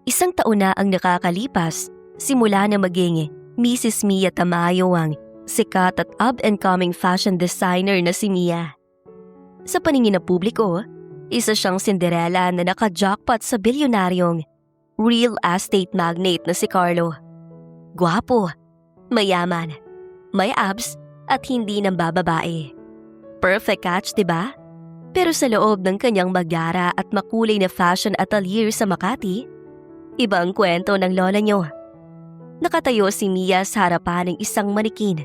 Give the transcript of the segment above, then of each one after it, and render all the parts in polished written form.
Isang taon na ang nakakalipas simula na maging Mrs. Mia Tamayo ang sikat at up-and-coming fashion designer na si Mia. Sa paningin ng publiko, isa siyang Cinderella na naka-jackpot sa bilyonaryong real estate magnate na si Carlo. Gwapo, mayaman, may abs at hindi nang bababae. Perfect catch, diba? Pero sa loob ng kanyang magara at makulay na fashion atelier sa Makati, ibang kwento ng lola niyo. Nakatayo si Mia sa harapan ng isang manikin.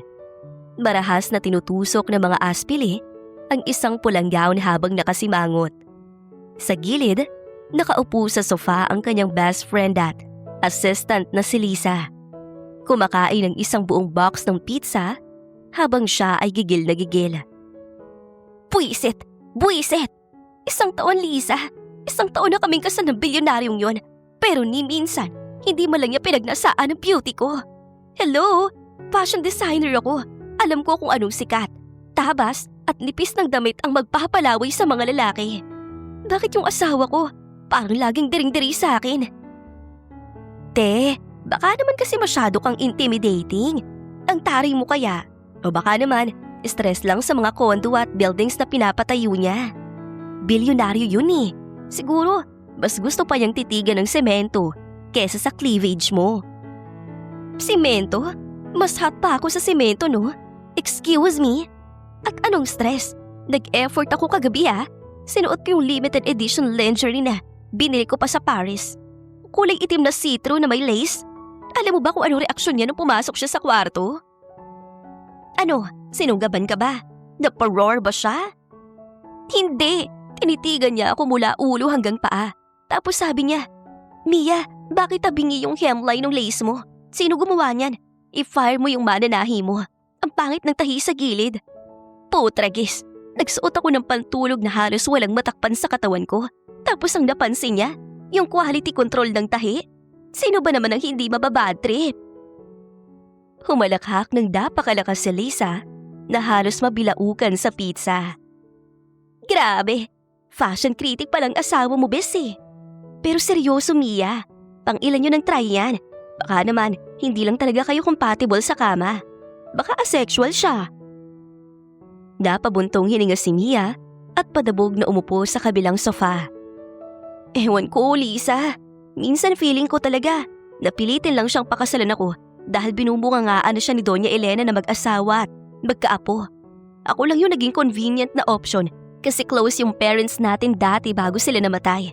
Marahas na tinutusok ng mga aspili ang isang pulang gown habang nakasimangot. Sa gilid, nakaupo sa sofa ang kanyang best friend at assistant na si Lisa. Kumakain ng isang buong box ng pizza habang siya ay gigil na gigil. Buisit! Buisit! Isang taon, Lisa. Isang taon na kaming kasal ng bilyonaryong yon. Pero ni minsan, hindi mo lang niya pinagnasaan ang beauty ko. Hello? Fashion designer ako. Alam ko kung anong sikat, tabas at nipis ng damit ang magpapalaway sa mga lalaki. Bakit yung asawa ko parang laging diring-diri sa akin? Te, baka naman kasi masyado kang intimidating. Ang taray mo kaya. O baka naman, stress lang sa mga condo at buildings na pinapatayo niya. Bilyonaryo yun eh. Siguro, mas gusto pa niyang titigan ng semento kesa sa cleavage mo. Semento? Mas hot pa ako sa semento, no? Excuse me? At anong stress? Nag-effort ako kagabi Sinuot ko yung limited edition lingerie na binili ko pa sa Paris. Kulay itim na see-through na may lace. Alam mo ba kung anong reaksyon niya nung pumasok siya sa kwarto? Ano? Sinunggaban ka ba? Naparoar ba siya? Hindi. Tinitigan niya ako mula ulo hanggang paa. Tapos sabi niya, Mia, bakit tabingi yung hemline ng lace mo? Sino gumawa niyan? I-fire mo yung mananahi mo. Ang pangit ng tahi sa gilid. Putragis. Nagsuot ako ng pantulog na halos walang matakpan sa katawan ko. Tapos ang napansin niya, yung quality control ng tahi. Sino ba naman ang hindi mababad trip? Humalakhak ng napakalakas si Lisa na halos mabilaukan sa pizza. Grabe, fashion critic palang asawa mo, Bessie. Pero seryoso, Mia. Pang-ilan yun ang try yan. Baka naman, hindi lang talaga kayo compatible sa kama. Baka asexual siya. Napabuntong hininga si Mia at padabog na umupo sa kabilang sofa. Ewan ko, Lisa. Minsan feeling ko talaga, napilitin lang siyang pakasalan ako dahil binubungangaan na siya ni Doña Elena na mag-asawa at magkaapo. Ako lang yung naging convenient na option kasi close yung parents natin dati bago sila namatay.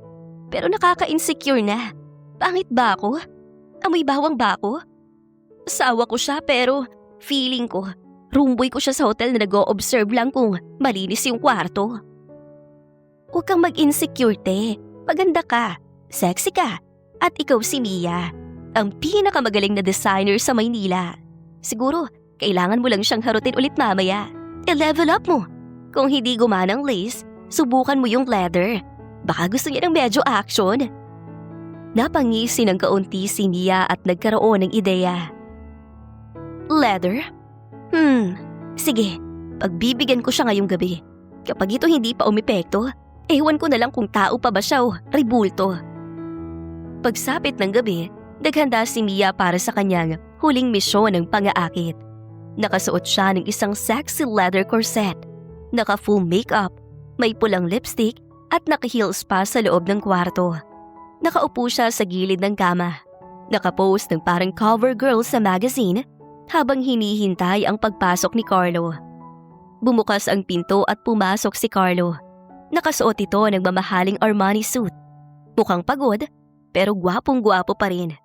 Pero nakaka-insecure na. Pangit ba ako? Amoy bawang ba ako? Asawa ko siya pero feeling ko, roomboy ko siya sa hotel na nag-o-observe lang kung malinis yung kwarto. Huwag kang mag-insecure, te. Maganda ka, sexy ka, at ikaw si Mia, ang pinakamagaling na designer sa Maynila. Siguro, kailangan mo lang siyang harutin ulit mamaya. I-level up mo. Kung hindi gumana ang lace, subukan mo yung leather. Baka gusto niya ng medyo action. Napangisi ng kaunti si Mia at nagkaroon ng ideya. Leather? Sige. Pagbibigyan ko siya ngayong gabi. Kapag ito hindi pa umepekto, ewan ko na lang kung tao pa ba siya o ribulto. Pagsapit ng gabi, naghanda si Mia para sa kanyang huling misyon ng pang-aakit. Nakasuot siya ng isang sexy leather corset, naka-full makeup, may pulang lipstick at naka-heels pa sa loob ng kwarto. Nakaupo siya sa gilid ng kama. Nakapost ng parang cover girl sa magazine habang hinihintay ang pagpasok ni Carlo. Bumukas ang pinto at pumasok si Carlo. Nakasuot ito ng mamahaling Armani suit. Mukhang pagod, pero gwapong-gwapo pa rin.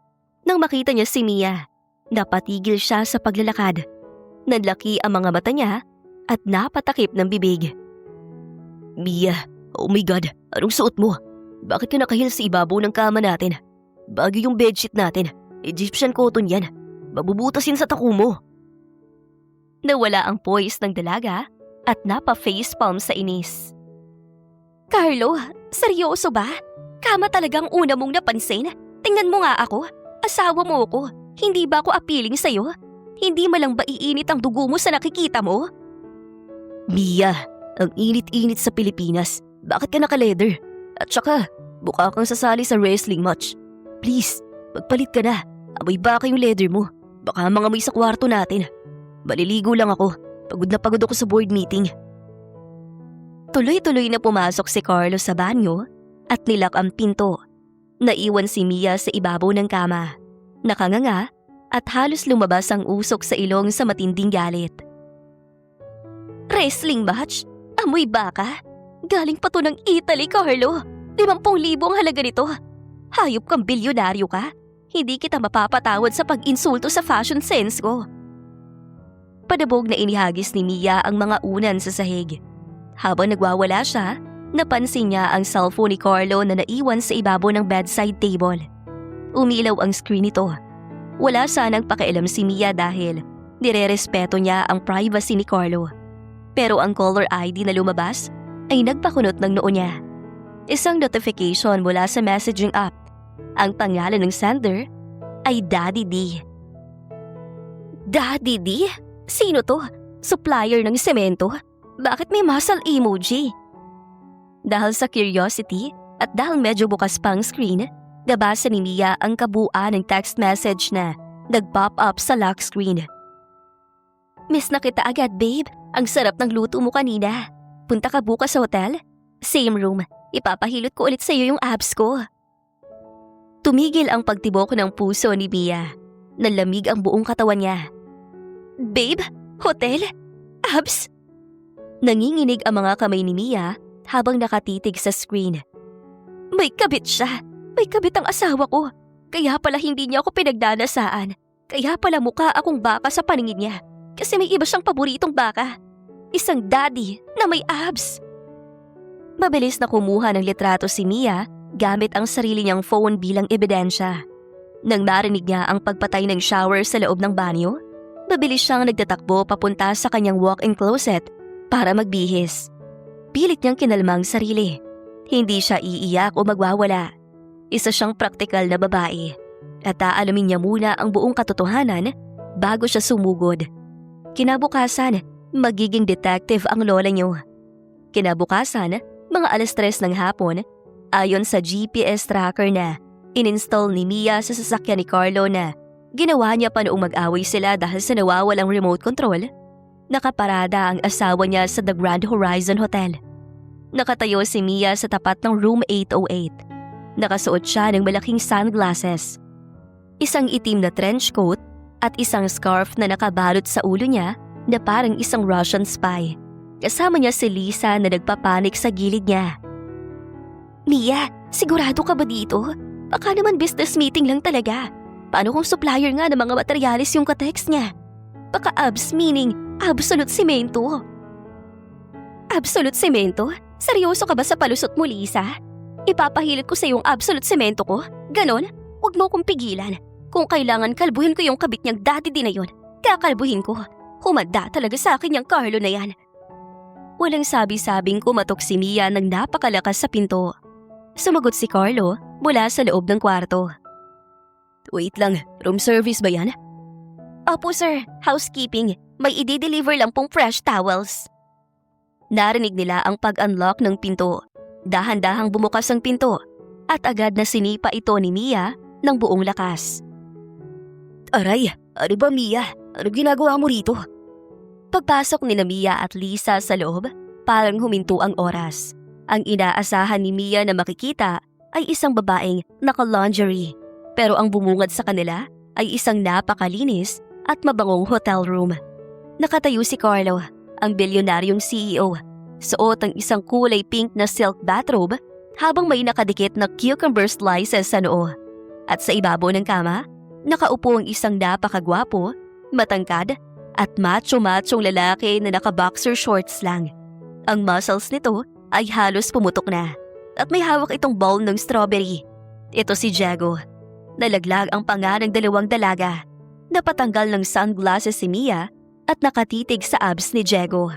Nang makita niya si Mia, napatigil siya sa paglalakad. Nanlaki ang mga mata niya at napatakip ng bibig. Mia, oh my God, anong suot mo? Bakit ka nakahil sa ibabaw ng kama natin? Bagyo yung bedsheet natin, Egyptian cotton yan. Mabubutasin sa taku mo. Nawala ang poise ng dalaga at napa-facepalm sa inis. Carlo, seryoso ba? Kama talagang una mong napansin? Tingnan mo nga ako. Asawa mo ko. Hindi ba ako appealing sa'yo? Hindi malang ba iinit ang dugo mo sa nakikita mo? Mia, ang init-init sa Pilipinas. Bakit ka naka-leather? At saka, buka kang sasali sa wrestling match. Please, magpalit ka na. Amoy baka yung leather mo. Baka mangamoy sa kwarto natin. Maliligo lang ako. Pagod na pagod ako sa board meeting. Tuloy-tuloy na pumasok si Carlo sa banyo at nilak ang pinto. Naiwan si Mia sa ibabaw ng kama. Nakanganga at halos lumabas ang usok sa ilong sa matinding galit. Wrestling match? Amoy baka? Galing pa to ng Italy, Carlo. 50,000 ang halaga nito. Hayop kang bilyonaryo ka. Hindi kita mapapatawad sa pag-insulto sa fashion sense ko. Padabog na inihagis ni Mia ang mga unan sa sahig. Habang nagwawala siya, napansin niya ang cellphone ni Carlo na naiwan sa ibabaw ng bedside table. Umilaw ang screen nito. Wala sanang pakialam si Mia dahil nirerespeto niya ang privacy ni Carlo. Pero ang caller ID na lumabas ay nagpakunot ng noo niya. Isang notification mula sa messaging app. Ang pangalan ng sender ay Daddy D. Daddy D? Sino to? Supplier ng semento? Bakit may muscle emoji? Dahil sa curiosity at dahil medyo bukas pang screen, nabasa ni Mia ang kabuuan ng text message na nag-pop up sa lock screen. Miss na kita agad, babe. Ang sarap ng luto mo kanina. Punta ka bukas sa hotel? Same room. Ipapahilot ko ulit sa iyo yung abs ko. Tumigil ang pagtibok ng puso ni Mia. Nalamig ang buong katawan niya. Babe? Hotel? Abs? Nanginginig ang mga kamay ni Mia habang nakatitig sa screen. May kabit siya. May kabit ang asawa ko. Kaya pala hindi niya ako pinagdanasaan. Kaya pala mukha akong baka sa paningin niya. Kasi may iba siyang paboritong baka. Isang daddy na may abs. Mabilis na kumuha ng litrato si Mia gamit ang sarili niyang phone bilang ebidensya. Nang marinig niya ang pagpatay ng shower sa loob ng banyo, mabilis siyang nagtatakbo papunta sa kanyang walk-in closet para magbihis. Pilit niyang kinalmang sarili. Hindi siya iiyak o magwawala. Isa siyang praktikal na babae. At aalamin niya muna ang buong katotohanan bago siya sumugod. Kinabukasan, magiging detective ang lola niyo. Kinabukasan, mga 3:00 ng hapon, ayon sa GPS tracker na ininstall ni Mia sa sasakyan ni Carlo na ginawa niya pa noong mag-away sila dahil sa nawawalang remote control, nakaparada ang asawa niya sa The Grand Horizon Hotel. Nakatayo si Mia sa tapat ng room 808. Nakasuot siya ng malaking sunglasses. Isang itim na trench coat at isang scarf na nakabalot sa ulo niya na parang isang Russian spy. Kasama niya si Lisa na nagpapanik sa gilid niya. Mia, sigurado ka ba dito? Baka naman business meeting lang talaga. Paano kung supplier nga ng mga materialis yung katext niya? Baka abs meaning absolute semento. Absolute semento? Seryoso ka ba sa palusot mo, Lisa? Ipapahilot ko sa yung absolute semento ko? Ganon? Huwag mo kong pigilan. Kung kailangan kalbuhin ko yung kabit niyang daddy din na yun, kakalbuhin ko. Humanda talaga sa akin yung Carlo na yan. Walang sabi-sabing kumatok si Mia ng napakalakas sa pinto. Sumagot si Carlo mula sa loob ng kwarto. Wait lang, room service ba yan? Opo sir, housekeeping. May i-deliver lang pong fresh towels. Narinig nila ang pag-unlock ng pinto. Dahan-dahang bumukas ang pinto at agad na sinipa ito ni Mia ng buong lakas. Aray, ano ba Mia? Ano ginagawa mo rito? Pagpasok ni Mia at Lisa sa loob, parang huminto ang oras. Ang inaasahan ni Mia na makikita ay isang babaeng naka-lingerie. Pero ang bumungad sa kanila ay isang napakalinis at mabangong hotel room. Nakatayo si Carlo, ang bilyonaryong CEO. Suot ang isang kulay pink na silk bathrobe habang may nakadikit na cucumber slices sa noo. At sa ibabaw ng kama, nakaupo ang isang napakagwapo, matangkad at macho-machong lalaki na naka-boxer shorts lang. Ang muscles nito ay halos pumutok na at may hawak itong bowl ng strawberry. Ito si Diego. Nalaglag ang panga ng 2 dalaga. Napatanggal ng sunglasses si Mia at nakatitig sa abs ni Diego.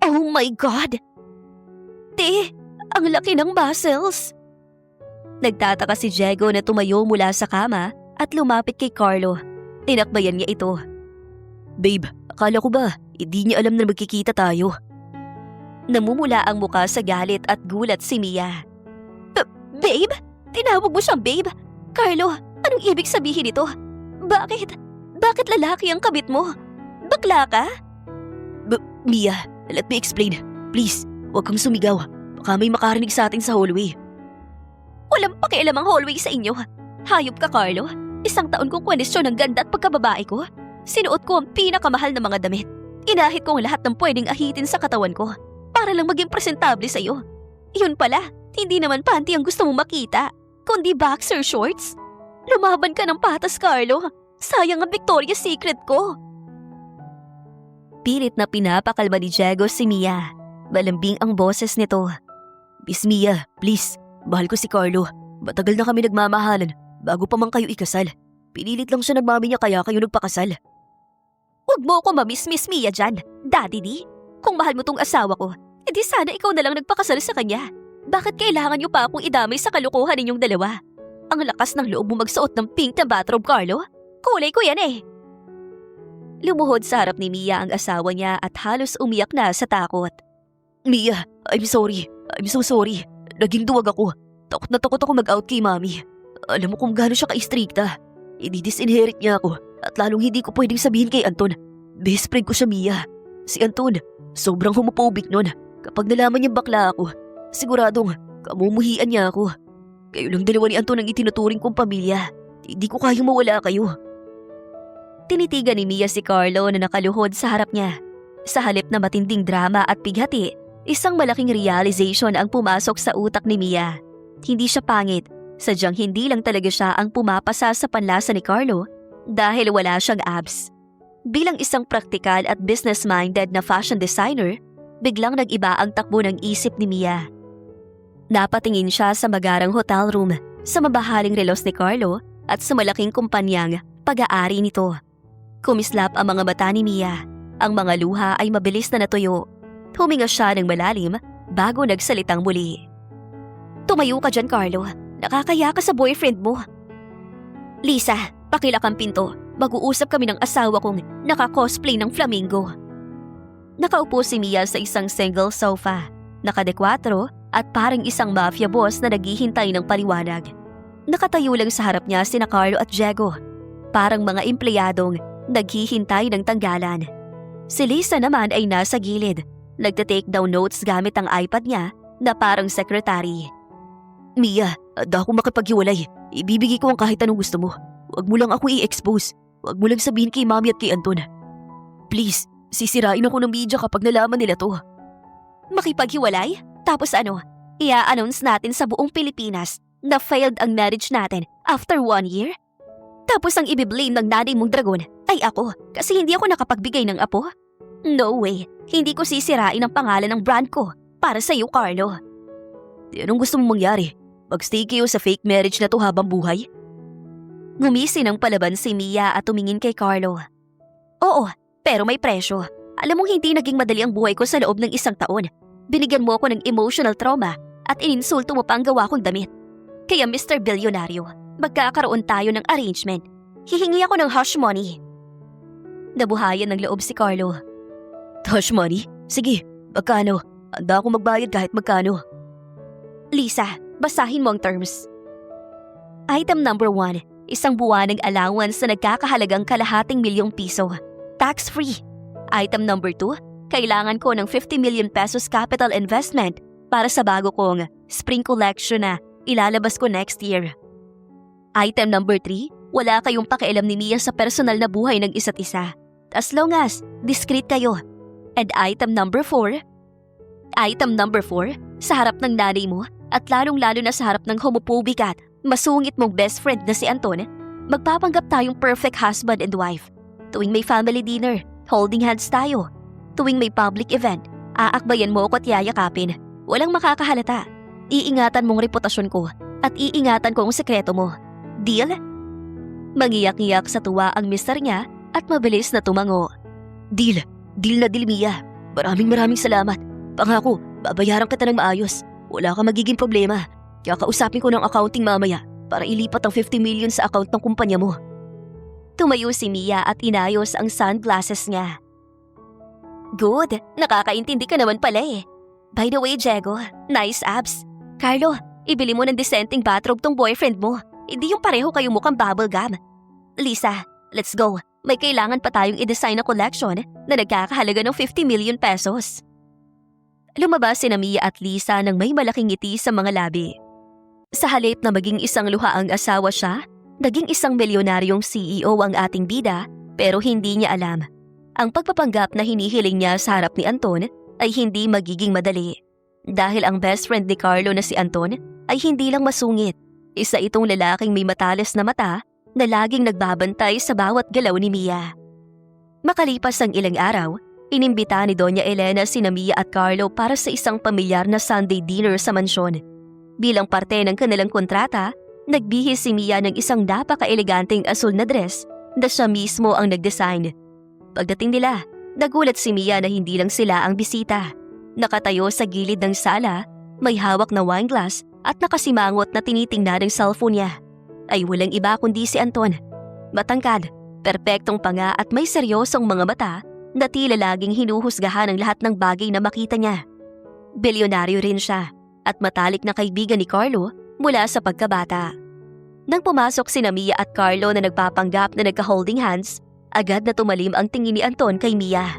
Oh my God! Te, ang laki ng muscles! Nagtataka si Diego na tumayo mula sa kama at lumapit kay Carlo. Tinakbayan niya ito. Babe, akala ko ba hindi niya alam na magkikita tayo? Namumula ang muka sa galit at gulat si Mia. Babe? Tinawag mo siyang babe? Carlo, anong ibig sabihin nito? Bakit? Bakit lalaki ang kabit mo? Bakla ka? Mia, let me explain. Please, huwag kang sumigaw. Baka may makarinig sa atin sa hallway. Walang pakialam ang hallway sa inyo. Hayop ka, Carlo. Isang taon kong kwestiyon ng ganda at pagkababae ko. Sinuot ko ang pinakamahal na mga damit. Inahit ko ang lahat ng pwedeng ahitin sa katawan ko para lang maging presentable sa'yo. Yun pala, hindi naman panty ang gusto mong makita, kundi boxer shorts. Lumaban ka ng patas, Carlo. Sayang ang Victoria's Secret ko. Pilit na pinapakalma ni Diego si Mia. Malambing ang boses nito. Miss Mia, please. Mahal ko si Carlo. Matagal na kami nagmamahalan bago pa man kayo ikasal. Pinilit lang siya ng mami niya kaya kayo nagpakasal. Huwag mo ako mamiss-miss Mia dyan, Daddy D. Kung mahal mo tong asawa ko, edi sana ikaw na lang nagpakasal sa kanya. Bakit kailangan niyo pa akong idamay sa kalokohan ninyong dalawa? Ang lakas ng loob mo magsuot ng pink na bathrobe, Carlo. Kulay ko yan eh. Lumuhod sa harap ni Mia ang asawa niya at halos umiyak na sa takot. Mia, I'm sorry. I'm so sorry. Naging duwag ako. Takot na takot ako mag-out kay mami. Alam mo kung gaano siya ka-istrikta. I-disinherit niya ako at lalong hindi ko pwedeng sabihin kay Anton. Best friend ko siya, Mia. Si Anton, sobrang homophobic nun. Kapag nalaman niya bakla ako, siguradong kamumuhian niya ako. Kayo lang dalawa ni Anton ang itinuturing kong pamilya. Hindi ko kayang mawala kayo. Tinitigan ni Mia si Carlo na nakaluhod sa harap niya. Sa halip na matinding drama at pighati, isang malaking realization ang pumasok sa utak ni Mia. Hindi siya pangit, sadyang hindi lang talaga siya ang pumapasa sa panlasa ni Carlo dahil wala siyang abs. Bilang isang praktikal at business-minded na fashion designer, biglang nag-iba ang takbo ng isip ni Mia. Napatingin siya sa magarang hotel room, sa mabahaling relos ni Carlo at sa malaking kumpanyang pag-aari nito. Kumislap ang mga mata ni Mia. Ang mga luha ay mabilis na natuyo. Huminga siya ng malalim bago nagsalitang muli. Tumayo ka dyan, Carlo. Nakakaya ka sa boyfriend mo. Lisa, pakilak ang pinto. Mag-uusap kami ng asawa kong naka-cosplay ng flamingo. Nakaupo si Mia sa isang single sofa, nakadekwatro at parang isang mafia boss na naghihintay ng paliwanag. Nakatayo lang sa harap niya sina Carlo at Diego, parang mga empleyadong naghihintay ng tanggalan. Si Lisa naman ay nasa gilid, nagte-take down notes gamit ang iPad niya na parang secretary. Mia, da ako makipaghiwalay. Ibibigay ko ang kahit anong gusto mo. Huwag mo lang ako i-expose. Huwag mo lang sabihin kay Mami at kay Anton. Please, sisirain ako ng media kapag nalaman nila to. Makipaghiwalay? Tapos ano? Ia-announce natin sa buong Pilipinas na failed ang marriage natin after 1 year? Tapos ang ibiblame ng nanay mong dragon ay ako kasi hindi ako nakapagbigay ng apo? No way, hindi ko sisirain ang pangalan ng brand ko para sa iyo, Carlo. Di anong gusto mong mangyari? Magstay kayo sa fake marriage na to habang buhay? Ngumisi ng palaban si Mia at tumingin kay Carlo. Oo, pero may presyo. Alam mong hindi naging madali ang buhay ko sa loob ng 1 taon. Binigyan mo ako ng emotional trauma at ininsulto mo pa ang gawa kong damit. Kaya Mr. Bilyonaryo, magkakaroon tayo ng arrangement. Hihingi ako ng hush money. Nabuhayan ng loob si Carlo. Hush money? Sige, magkano? Handa ako magbayad kahit magkano. Lisa, basahin mo ang terms. Item number 1, isang buwanang allowance na nagkakahalagang ₱250,000. Tax-free. Item number 2, kailangan ko ng 50 million pesos capital investment para sa bago kong spring collection na ilalabas ko next year. Item number 3, wala kayong pakialam ni Mia sa personal na buhay ng isa't isa. As long as discreet kayo. And item number 4, sa harap ng nanay mo at lalong-lalo na sa harap ng homophobic at masungit mong best friend na si Anton, magpapanggap tayong perfect husband and wife. Tuwing may family dinner, holding hands tayo. Tuwing may public event, aakbayan mo ako at yayakapin. Walang makakahalata. Iingatan mong reputasyon ko at iingatan ko ang sekreto mo. Deal? Mangiyak-iyak sa tuwa ang mister niya at mabilis na tumango. Deal. Deal na deal, Mia. Maraming salamat. Pangako, babayaran kita ng maayos. Wala kang magiging problema. Kakausapin ko ng accounting mamaya para ilipat ang 50 million sa account ng kumpanya mo. Tumayo si Mia at inayos ang sunglasses niya. Good, nakakaintindi ka naman pala eh. By the way, Diego, nice abs. Carlo, Ibili mo ng disenteng bathrobe tong boyfriend mo. Hindi yung pareho kayo mukhang bubblegum. Lisa, let's go. May kailangan pa tayong i-design na collection na nagkakahalaga ng 50 million pesos. Lumabas sina Mia at Lisa nang may malaking ngiti sa mga labi. Sa halip na maging isang luhaang asawa siya, naging isang milyonaryong CEO ang ating bida pero hindi niya alam. Ang pagpapanggap na hinihiling niya sa harap ni Anton ay hindi magiging madali. Dahil ang best friend ni Carlo na si Anton ay hindi lang masungit. Isa itong lalaking may matalas na mata na laging nagbabantay sa bawat galaw ni Mia. Makalipas ang ilang araw, inimbita ni Doña Elena sina Mia at Carlo para sa isang pamilyar na Sunday dinner sa mansyon. Bilang parte ng kanilang kontrata, nagbihis si Mia ng isang napaka-eleganteng asul na dress na siya mismo ang nag-design. Pagdating nila, nagulat si Mia na hindi lang sila ang bisita. Nakatayo sa gilid ng sala, may hawak na wine glass at nakasimangot na tinitingnan ng cellphone niya. Ay walang iba kundi si Anton. Matangkad, perpektong panga at may seryosong mga mata na tila laging hinuhusgahan ang lahat ng bagay na makita niya. Bilyonaryo rin siya at matalik na kaibigan ni Carlo mula sa pagkabata. Nang pumasok sina Mia at Carlo na nagpapanggap na nagka-holding hands, agad na tumalim ang tingin ni Anton kay Mia.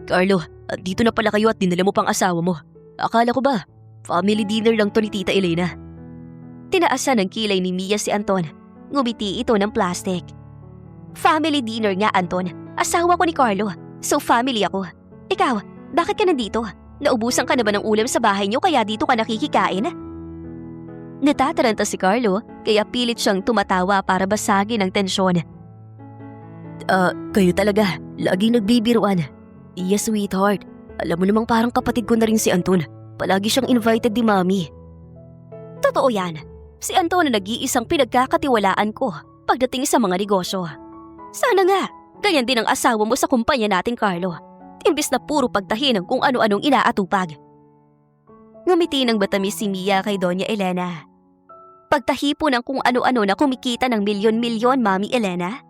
Carlo, dito na pala kayo at dinala mo pang asawa mo. Akala ko ba, family dinner lang to ni Tita Elena. Tinaasan ng kilay ni Mia si Anton. Ngumiti ito ng plastic. Family dinner nga, Anton. Asawa ko ni Carlo, so family ako. Ikaw, bakit ka nandito? Naubusan ka na ba ng ulam sa bahay niyo kaya dito ka nakikikain? Natataranta si Carlo kaya pilit siyang tumatawa para basagin ang tensyon. Kayo talaga, laging nagbibiruan. Yes, sweetheart. Alam mo namang parang kapatid ko na rin si Anton. Palagi siyang invited ni Mami. Totoo yan. Si Anton na nag-iisang pinagkakatiwalaan ko pagdating sa mga negosyo. Sana nga, ganyan din ang asawa mo sa kumpanya natin, Carlo. Imbis na puro pagtahin ng kung ano-anong inaatupag. Ngumiti ng matamis si Mia kay Doña Elena. Pagtahi po ng kung ano-ano na kumikita ng milyon-milyon, Mami Elena?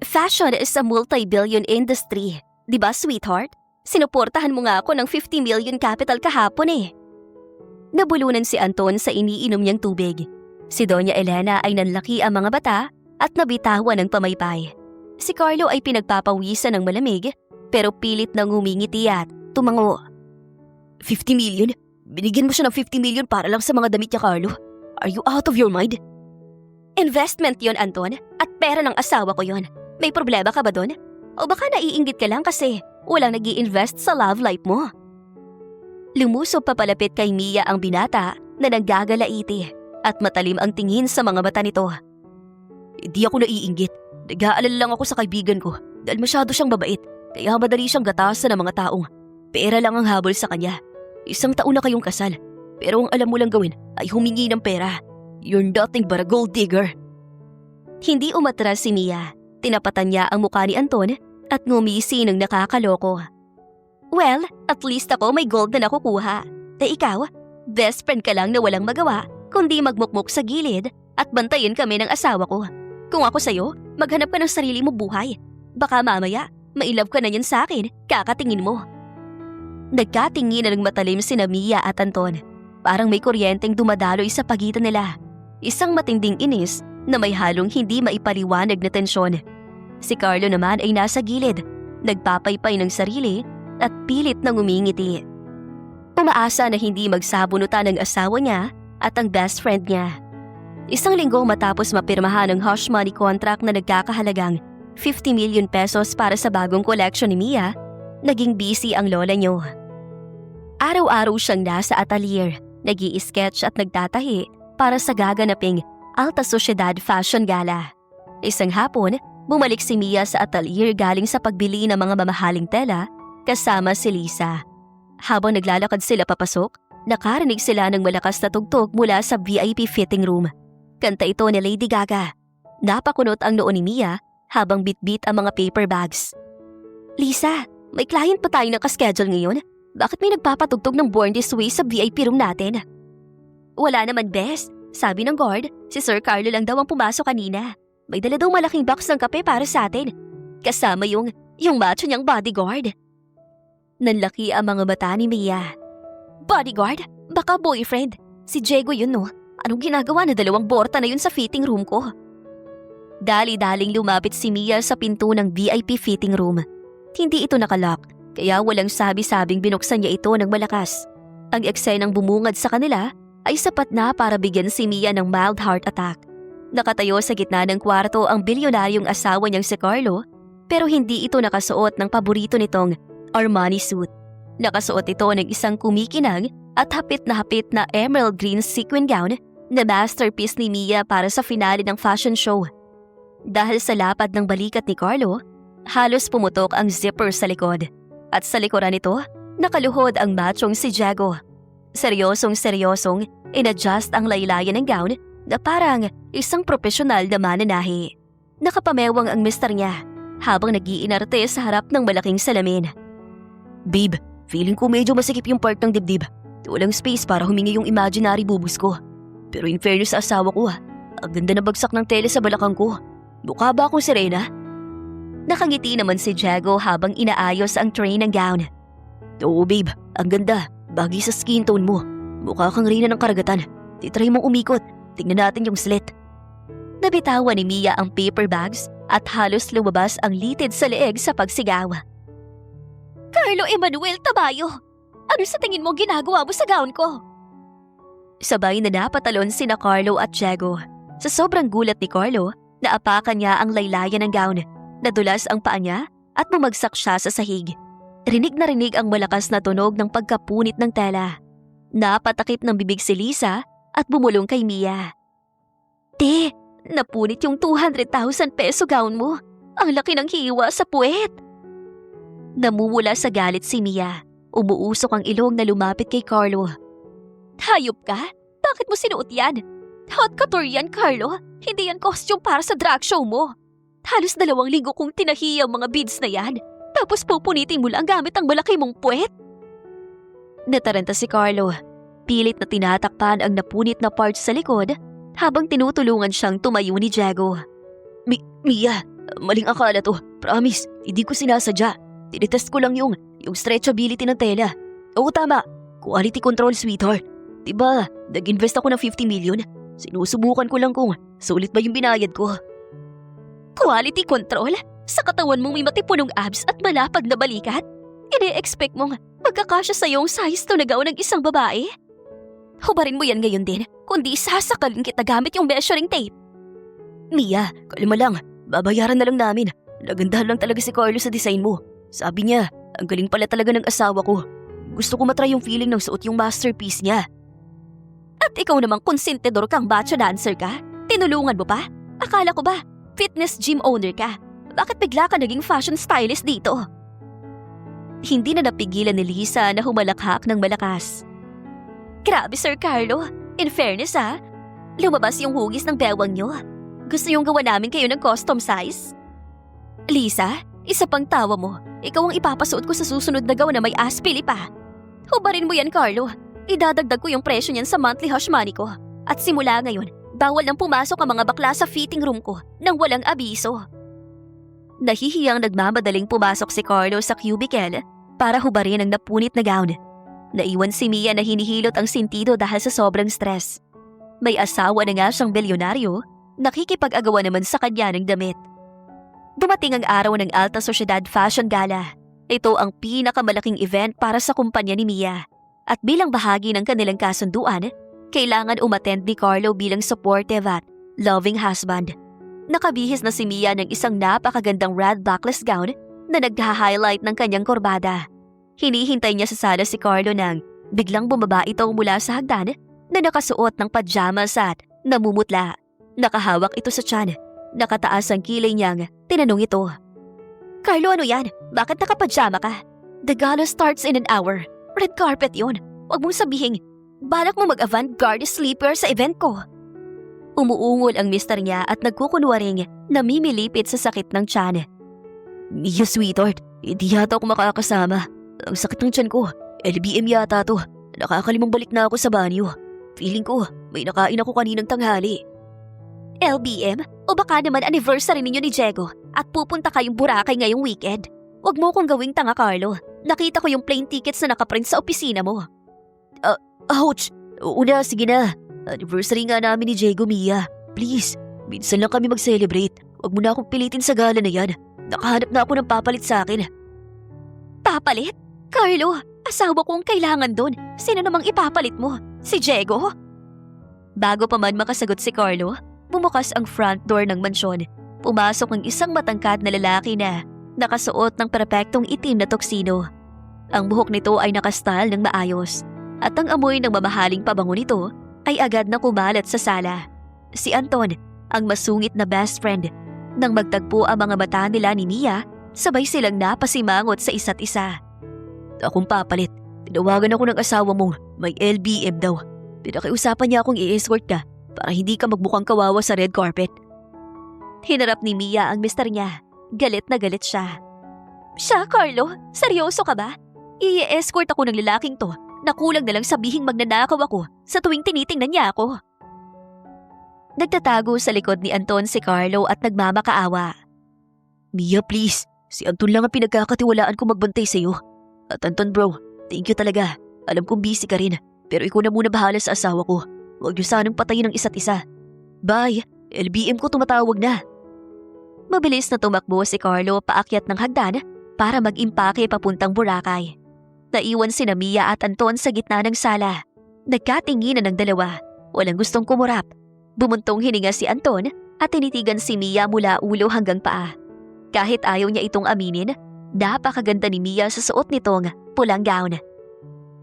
Fashion is a multi-billion industry. Diba, sweetheart? Sinuportahan mo nga ako ng 50 million capital kahapon eh. Nabulunan si Anton sa iniinom niyang tubig. Si Doña Elena ay nanlaki ang mga bata at nabitawan ng pamaypay. Si Carlo ay pinagpapawisan ng malamig pero pilit nang humingiti at tumango. 50 million? Binigyan mo siya ng 50 million para lang sa mga damit niya, Carlo? Are you out of your mind? Investment yon, Anton, at pera ng asawa ko yon. May problema ka ba doon? O baka naiinggit ka lang kasi walang nag-i-invest sa love life mo? Lumusob papalapit kay Mia ang binata na naggagalaiti at matalim ang tingin sa mga mata nito. Hindi ako naiinggit. Nag-aalala lang ako sa kaibigan ko dahil masyado siyang babait kaya madali siyang gatasan ng mga taong pera lang ang habol sa kanya. 1 taon na kayong kasal pero ang alam mo lang gawin ay humingi ng pera. You're nothing but a gold digger. Hindi umatras si Mia. Tinapatan niya ang mukha ni Anton at ngumisi ng nakakaloko. Well, at least ako may gold na nakukuha. Ikaw, best friend ka lang na walang magawa kundi magmukmuk sa gilid at bantayan kami ng asawa ko. Kung ako sa'yo, maghanap ka ng sarili mo buhay. Baka mamaya, mailove ka na yan sa akin, kakatingin mo. Nagkatingin na ng matalim sina Mia at Anton. Parang may kuryenteng dumadaloy sa pagitan nila. Isang matinding inis na may halong hindi maipaliwanag na tensyon. Si Carlo naman ay nasa gilid, nagpapaypay ng sarili at pilit na ngumingiti. Umaasa na hindi magsabunutan ng asawa niya at ang best friend niya. 1 linggo matapos mapirmahan ang hush money contract na nagkakahalagang 50 million pesos para sa bagong collection ni Mia, naging busy ang lola niyo. Araw-araw siyang nasa atelier, nag-i-sketch at nagtatahi para sa gaganaping Alta Sociedad Fashion Gala. Isang hapon, bumalik si Mia sa atelier galing sa pagbili ng mga mamahaling tela kasama si Lisa. Habang naglalakad sila papasok, nakarinig sila ng malakas na tugtog mula sa VIP fitting room. Kanta ito ni Lady Gaga. Napakunot ang noo ni Mia habang bitbit ang mga paper bags. Lisa, may client pa tayo nakaschedule ngayon? Bakit may nagpapatugtog ng Born This Way sa VIP room natin? Wala naman, bes. Sabi ng guard, si Sir Carlo lang daw ang pumasok kanina. May dala daw malaking box ng kape para sa atin. Kasama yung macho niyang bodyguard. Nanlaki ang mga mata ni Mia. Bodyguard? Baka boyfriend. Si Diego yun no. Anong ginagawa na 2 borta na yun sa fitting room ko? Dali-daling lumapit si Mia sa pinto ng VIP fitting room. Hindi ito nakalock, kaya walang sabi-sabing binuksan niya ito ng malakas. Ang eksenang bumungad sa kanila ay sapat na para bigyan si Mia ng mild heart attack. Nakatayo sa gitna ng kwarto ang bilyonaryong asawa niyang si Carlo, pero hindi ito nakasuot ng paborito nitong Armani suit. Nakasuot ito ng isang kumikinang at hapit na emerald green sequin gown na masterpiece ni Mia para sa finale ng fashion show. Dahil sa lapad ng balikat ni Carlo, halos pumutok ang zipper sa likod. At sa likuran nito, nakaluhod ang machong si Diego. Seryosong in-adjust ang laylayan ng gown na parang isang profesional na mananahi. Nakapamewang ang mister niya habang nag-iinarte sa harap ng malaking salamin. Babe, feeling ko medyo masikip yung part ng dibdib. Walang space para humingi yung imaginary bubus ko. Pero in fairness sa asawa ko ang ganda na bagsak ng tele sa balakang ko. Mukha ba akong sirena? Nakangiti naman si Diego habang inaayos ang tray ng gown. Oo babe, ang ganda. Bagay sa skin tone mo. Mukha kang reyna ng karagatan. Titry mong umikot. Tingnan natin yung slit. Nabitawan ni Mia ang paper bags at halos lumabas ang litid sa leeg sa pagsigaw. Carlo Emmanuel Tabayo! Ano sa tingin mo ginagawa mo sa gown ko? Sabay na napatalon sina Carlo at Diego. Sa sobrang gulat ni Carlo, naapakan niya ang laylayan ng gown. Nadulas ang paa niya at bumagsak siya sa sahig. Rinig na rinig ang malakas na tunog ng pagkapunit ng tela. Napatakip ng bibig si Lisa at bumulong kay Mia. Te, napunit yung 200,000 peso gown mo. Ang laki ng hiwa sa puwet. Namumula sa galit si Mia. Umuusok ang ilong na lumapit kay Carlo. Hayop ka? Bakit mo sinuot yan? Hot couture yan, Carlo. Hindi yan costume para sa drag show mo. Halos 2 linggo kong tinahi ang mga beads na yan. Tapos pupunitin mo lang gamit ang malaki mong puwet. Nataranta si Carlo. Pilit na tinatakpan ang napunit na parts sa likod habang tinutulungan siyang tumayo ni Diego. Mia, maling akala to. Promise, hindi ko sinasadya. Tinitest ko lang yung stretchability ng tela. Oo tama, quality control sweetheart. Diba, nag-invest ako ng 50 million. Sinusubukan ko lang kung sulit ba yung binayad ko. Quality control? Sa katawan mong may matipunong abs at malapad na balikat? Ine-expect mong magkakasya sa iyong size to na gown ng isang babae? Hubarin mo yan ngayon din, kundi sasakalin kita gamit yung measuring tape. Mia, kalma lang. Babayaran na lang namin. Nagandahan lang talaga si Carlo sa design mo. Sabi niya, ang galing pala talaga ng asawa ko. Gusto ko matry yung feeling ng suot yung masterpiece niya. At ikaw namang konsentidor kang bacho dancer ka? Tinulungan mo pa? Akala ko ba, fitness gym owner ka? Bakit bigla ka naging fashion stylist dito? Hindi na napigilan ni Lisa na humalakhak ng malakas. Grabe Sir Carlo, in fairness lumabas yung hugis ng bewang niyo. Gusto yung gawa namin kayo ng custom size? Lisa, isa pang tawa mo. Ikaw ang ipapasuot ko sa susunod na gown na may aspili pa. Hubarin mo yan, Carlo. Idadagdag ko yung presyo niyan sa monthly hush money ko. At simula ngayon, bawal nang pumasok ang mga bakla sa fitting room ko nang walang abiso. Nahihiyang nagmamadaling pumasok si Carlo sa cubicle para hubarin ang napunit na gown. Naiwan si Mia na hinihilot ang sentido dahil sa sobrang stress. May asawa na nga siyang bilyonaryo, nakikipag-agawa naman sa kanya ng damit. Dumating ang araw ng Alta Sociedad Fashion Gala. Ito ang pinakamalaking event para sa kumpanya ni Mia. At bilang bahagi ng kanilang kasunduan, kailangan umattend ni Carlo bilang supportive at loving husband. Nakabihis na si Mia ng isang napakagandang red backless gown na nagha-highlight ng kanyang korbada. Hinihintay niya sa sala si Carlo nang biglang bumaba ito mula sa hagdan na nakasuot ng pajamas at namumutla. Nakahawak ito sa tiyan. Nakataas ang kilay niyang tinanong ito. Carlo, ano yan? Bakit nakapajama ka? The gala starts in an hour. Red carpet yun. Huwag mong sabihin, balak mo mag-avant-garde sleeper sa event ko. Umuungol ang mister niya at nagkukunwaring namimilipit sa sakit ng tiyan. Mia sweetheart, hindi yata ako makakasama. Ang sakit ng tiyan ko, LBM yata to. Nakakalimang balik na ako sa banyo. Feeling ko, may nakain ako kaninang tanghali. LBM? O baka naman anniversary ninyo ni Diego at pupunta kayong Boracay ngayong weekend? Huwag mo kong gawing tanga, Carlo. Nakita ko yung plane tickets na nakaprint sa opisina mo. Ouch! Oo na, sige na. Anniversary nga namin ni Diego, Mia. Please, minsan lang kami mag-celebrate. Huwag mo na akong pilitin sa gala na yan. Nakahanap na ako ng papalit sa akin. Papalit? Carlo, asawa ko ang kailangan doon. Sino namang ipapalit mo? Si Diego? Bago pa man makasagot si Carlo, bumukas ang front door ng mansyon. Pumasok ang isang matangkad na lalaki na nakasuot ng perpektong itim na tuxedo. Ang buhok nito ay nakastyle ng maayos at ang amoy ng mamahaling pabango nito ay agad na kumalat sa sala. Si Anton, ang masungit na best friend. Nang magtagpo ang mga mata nila ni Mia, sabay silang napasimangot sa isa't isa. Akong papalit. Tinawagan ako ng asawa mong may LBM daw. Pinakiusapan niya akong i-escort ka para hindi ka magmukhang kawawa sa red carpet. Hinarap ni Mia ang mister niya. Galit na galit siya. Siya, Carlo? Seryoso ka ba? I-escort ako ng lalaking to na kulang na lang sabihing magnanakaw ako sa tuwing tinitingnan niya ako. Nagtatago sa likod ni Anton si Carlo at nagmamakaawa. Mia, please. Si Anton lang ang pinagkakatiwalaan ko magbantay sa'yo. At Anton bro, thank you talaga. Alam kong busy ka rin, pero ikaw na muna bahala sa asawa ko. Huwag niyo sanang patayin ang isa't isa. Bye, LBM ko tumatawag na. Mabilis na tumakbo si Carlo paakyat ng hagdan para mag-impake papuntang Boracay. Naiwan sina Mia at Anton sa gitna ng sala. Nagkatinginan ng dalawa. Walang gustong kumurap. Bumuntong hininga si Anton at tinitigan si Mia mula ulo hanggang paa. Kahit ayaw niya itong aminin, napakaganda ni Mia sa suot nitong pulang gown.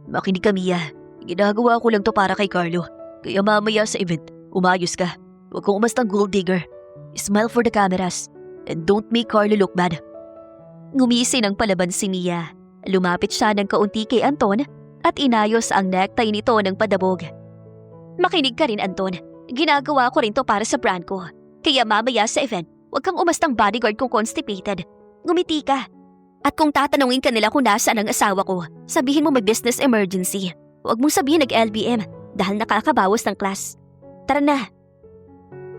Makinig ka, Mia. Ginagawa ko lang to para kay Carlo. Kaya mamaya sa event, umayos ka. Huwag kang umastang gold digger. Smile for the cameras. And don't make Carlo look bad. Ngumisi ng palaban si Mia. Lumapit siya ng kaunti kay Anton at inayos ang necktie nito ng padabog. Makinig ka rin, Anton. Ginagawa ko rin to para sa brand ko. Kaya mamaya sa event, huwag kang umastang bodyguard kung constipated. Ngumiti ka. At kung tatanungin ka nila kung nasaan ang asawa ko, sabihin mo may business emergency. Huwag mong sabihin nag-LBM dahil nakakabawas ng class. Tara na.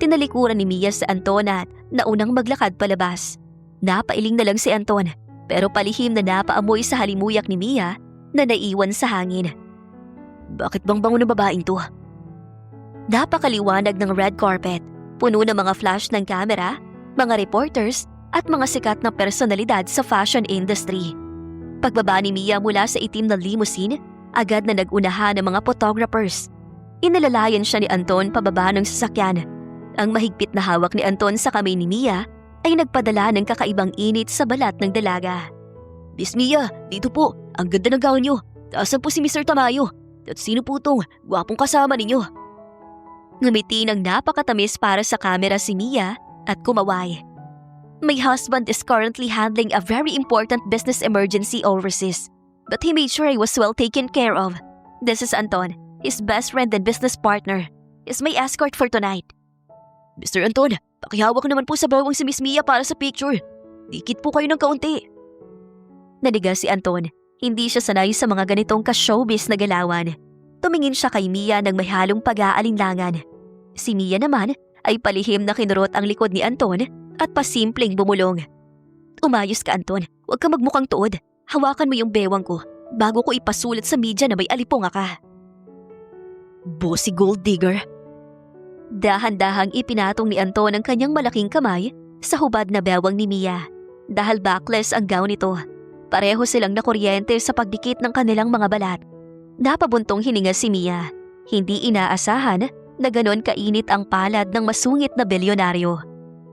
Tinalikuran ni Mia sa Anton at naunang maglakad palabas. Napailing na lang si Anton pero palihim na napaamoy sa halimuyak ni Mia na naiwan sa hangin. Bakit bang bango ng babaeng to? Napakaliwanag ng red carpet, puno ng mga flash ng camera, mga reporters at mga sikat na personalidad sa fashion industry. Pagbaba ni Mia mula sa itim na limousine, agad na nag-unahan ng mga photographers. Inalalayan siya ni Anton pababa ng sasakyan. Ang mahigpit na hawak ni Anton sa kamay ni Mia ay nagpadala ng kakaibang init sa balat ng dalaga. Miss Mia, dito po. Ang ganda ng gown niyo. Taasan po si Mr. Tamayo. At sino po tong gwapong kasama ninyo? Ngumiti ng napakatamis para sa camera si Mia at kumaway. My husband is currently handling a very important business emergency overseas. But he made sure I was well taken care of. This is Anton, his best friend and business partner. Is my escort for tonight. Mr. Anton, pakihawak naman po sa bawang si Miss Mia para sa picture. Dikit po kayo ng kaunti. Naniga si Anton. Hindi siya sanay sa mga ganitong ka-showbiz na galawan. Tumingin siya kay Mia ng may halong pag-aalinlangan. Si Mia naman ay palihim na kinurot ang likod ni Anton at pasimpleng bumulong. Umayos ka, Anton. Huwag ka magmukhang tuod. Hawakan mo yung bewang ko bago ko ipasulat sa media na may alipunga ka. Bossy gold digger. Dahan-dahang ipinatong ni Anton ang kanyang malaking kamay sa hubad na bewang ni Mia. Dahil backless ang gown nito, pareho silang nakuryente sa pagdikit ng kanilang mga balat. Napabuntong hininga si Mia. Hindi inaasahan na ganon kainit ang palad ng masungit na bilyonaryo.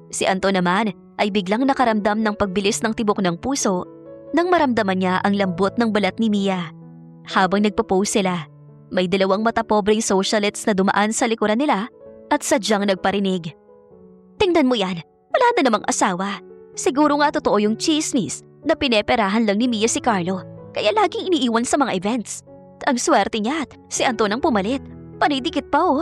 Si Anton naman ay biglang nakaramdam ng pagbilis ng tibok ng puso nang maramdaman niya ang lambot ng balat ni Mia. Habang nagpo-pose sila, may dalawang matapobreng socialites na dumaan sa likuran nila at sadyang nagparinig. Tingnan mo yan, wala na namang asawa. Siguro nga totoo yung chismis na pineperahan lang ni Mia si Carlo, kaya laging iniiwan sa mga events. Ang swerte niya at si Anton ang pumalit. Panidikit pa oh.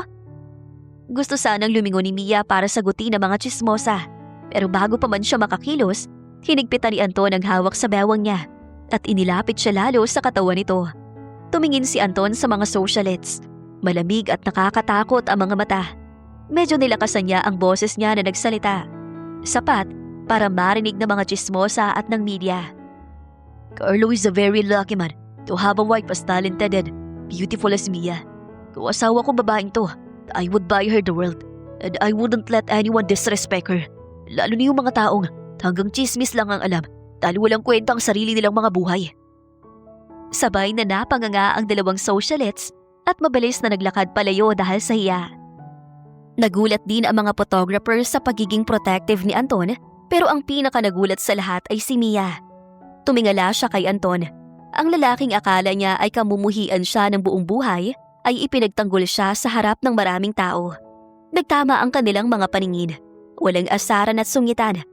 Gusto sanang lumingon ni Mia para sagutin ang mga chismosa. Pero bago pa man siya makakilos, hinigpitan ni Anton ang hawak sa bewang niya at inilapit siya lalo sa katawan nito. Tumingin si Anton sa mga socialites. Malamig at nakakatakot ang mga mata. Medyo nilakasan niya ang boses niya na nagsalita. Sapat para marinig ng mga chismosa at ng media. Carlo is a very lucky man to have a wife as talented and beautiful as Mia. Kung asawa ko babaeng to, I would buy her the world. And I wouldn't let anyone disrespect her. Lalo na yung mga taong hanggang chismis lang ang alam dahil walang kwenta ang sarili nilang mga buhay. Sabay na napanganga ang dalawang socialites at mabilis na naglakad palayo dahil sa hiya. Nagulat din ang mga photographer sa pagiging protective ni Anton, pero ang pinaka-nagulat sa lahat ay si Mia. Tumingala siya kay Anton. Ang lalaking akala niya ay kamumuhian siya ng buong buhay ay ipinagtanggol siya sa harap ng maraming tao. Nagtama ang kanilang mga paningin. Walang asaran at sungitan.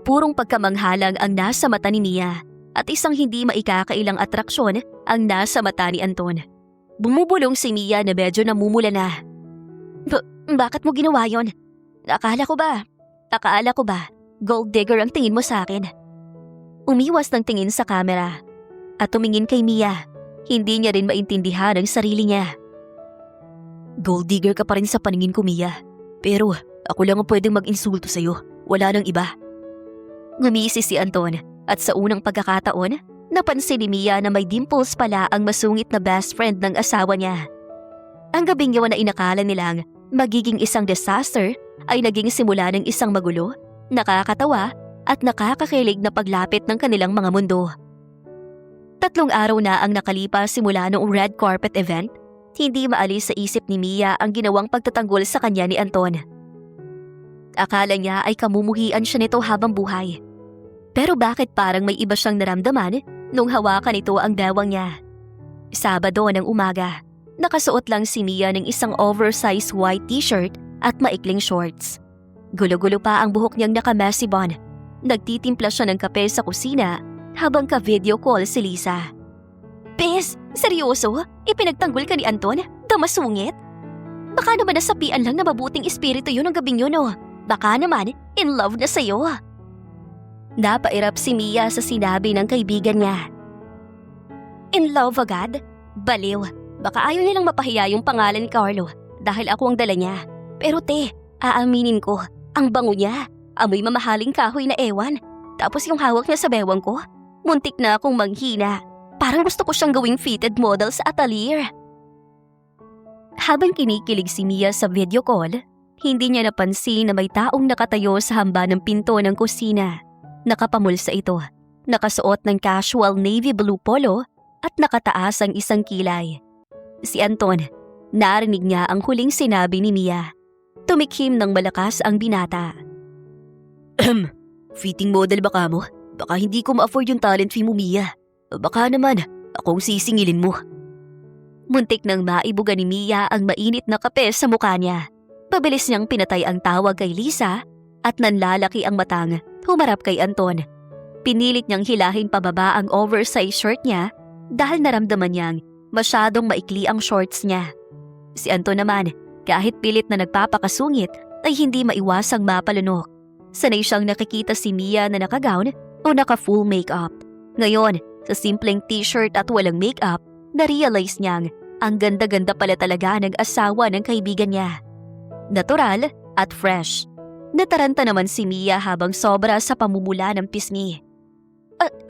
Purong pagkamanghalang ang nasa mata ni Mia at isang hindi maikakailang atraksyon ang nasa mata ni Anton. Bumubulong si Mia na medyo namumula na. Bakit mo ginawa yon? Akala ko ba, gold digger ang tingin mo sa akin? Umiwas ng tingin sa kamera at tumingin kay Mia. Hindi niya rin maintindihan ang sarili niya. Gold digger ka pa rin sa paningin ko, Mia. Pero ako lang ang pwedeng mag-insulto sa'yo. Wala nang iba. Ngumisi si Anton at sa unang pagkakataon, napansin ni Mia na may dimples pala ang masungit na best friend ng asawa niya. Ang gabing yawan na inakala nilang magiging isang disaster ay naging simula ng isang magulo, nakakatawa at nakakakilig na paglapit ng kanilang mga mundo. 3 araw na ang nakalipas simula noong red carpet event, hindi maalis sa isip ni Mia ang ginawang pagtatanggol sa kanya ni Anton. Akala niya ay kamumuhian siya nito habang buhay. Pero bakit parang may iba siyang naramdaman nung hawakan nito ang dawang niya? Sabado ng umaga, nakasuot lang si Mia ng isang oversized white t-shirt at maikling shorts. Gulo-gulo pa ang buhok niyang naka-messy bun. Nagtitimpla siya ng kape sa kusina habang ka-video call si Lisa. Bes, seryoso? Ipinagtanggol ka ni Anton? Damasungit? Baka naman nasapian lang na mabuting espiritu yun ang gabing yun, oh. Baka naman, in love na sa'yo. Napairap si Mia sa sinabi ng kaibigan niya. In love agad? Baliw. Baka ayaw nilang mapahiya yung pangalan ni Carlo dahil ako ang dala niya. Pero aaminin ko, ang bango niya. Amoy mamahaling kahoy na ewan. Tapos yung hawak niya sa bewang ko, muntik na akong manghina. Parang gusto ko siyang gawing fitted model sa atelier. Habang kinikilig si Mia sa video call, hindi niya napansin na may taong nakatayo sa hamba ng pinto ng kusina. Nakapamulsa ito, nakasuot ng casual navy blue polo at nakataas ang isang kilay. Si Anton, narinig niya ang huling sinabi ni Mia. Tumikhim ng malakas ang binata. Fitting model baka mo? Baka hindi ko ma-afford yung talent fee mo, Mia. Baka naman, akong sisingilin mo. Muntik nang maibuga ni Mia ang mainit na kape sa mukha niya. Pabilis niyang pinatay ang tawag kay Lisa at nanlalaki ang matang humarap kay Anton. Pinilit niyang hilahin pababa ang oversized shirt niya dahil naramdaman niyang masyadong maikli ang shorts niya. Si Anton naman, kahit pilit na nagpapakasungit, ay hindi maiwasang mapalunok. Sanay siyang nakikita si Mia na naka-gown o naka-full makeup. Ngayon, sa simpleng t-shirt at walang makeup, na-realize niyang ang ganda-ganda pala talaga ng asawa ng kaibigan niya. Natural at fresh. Nataranta naman si Mia habang sobra sa pamumula ng pisngi.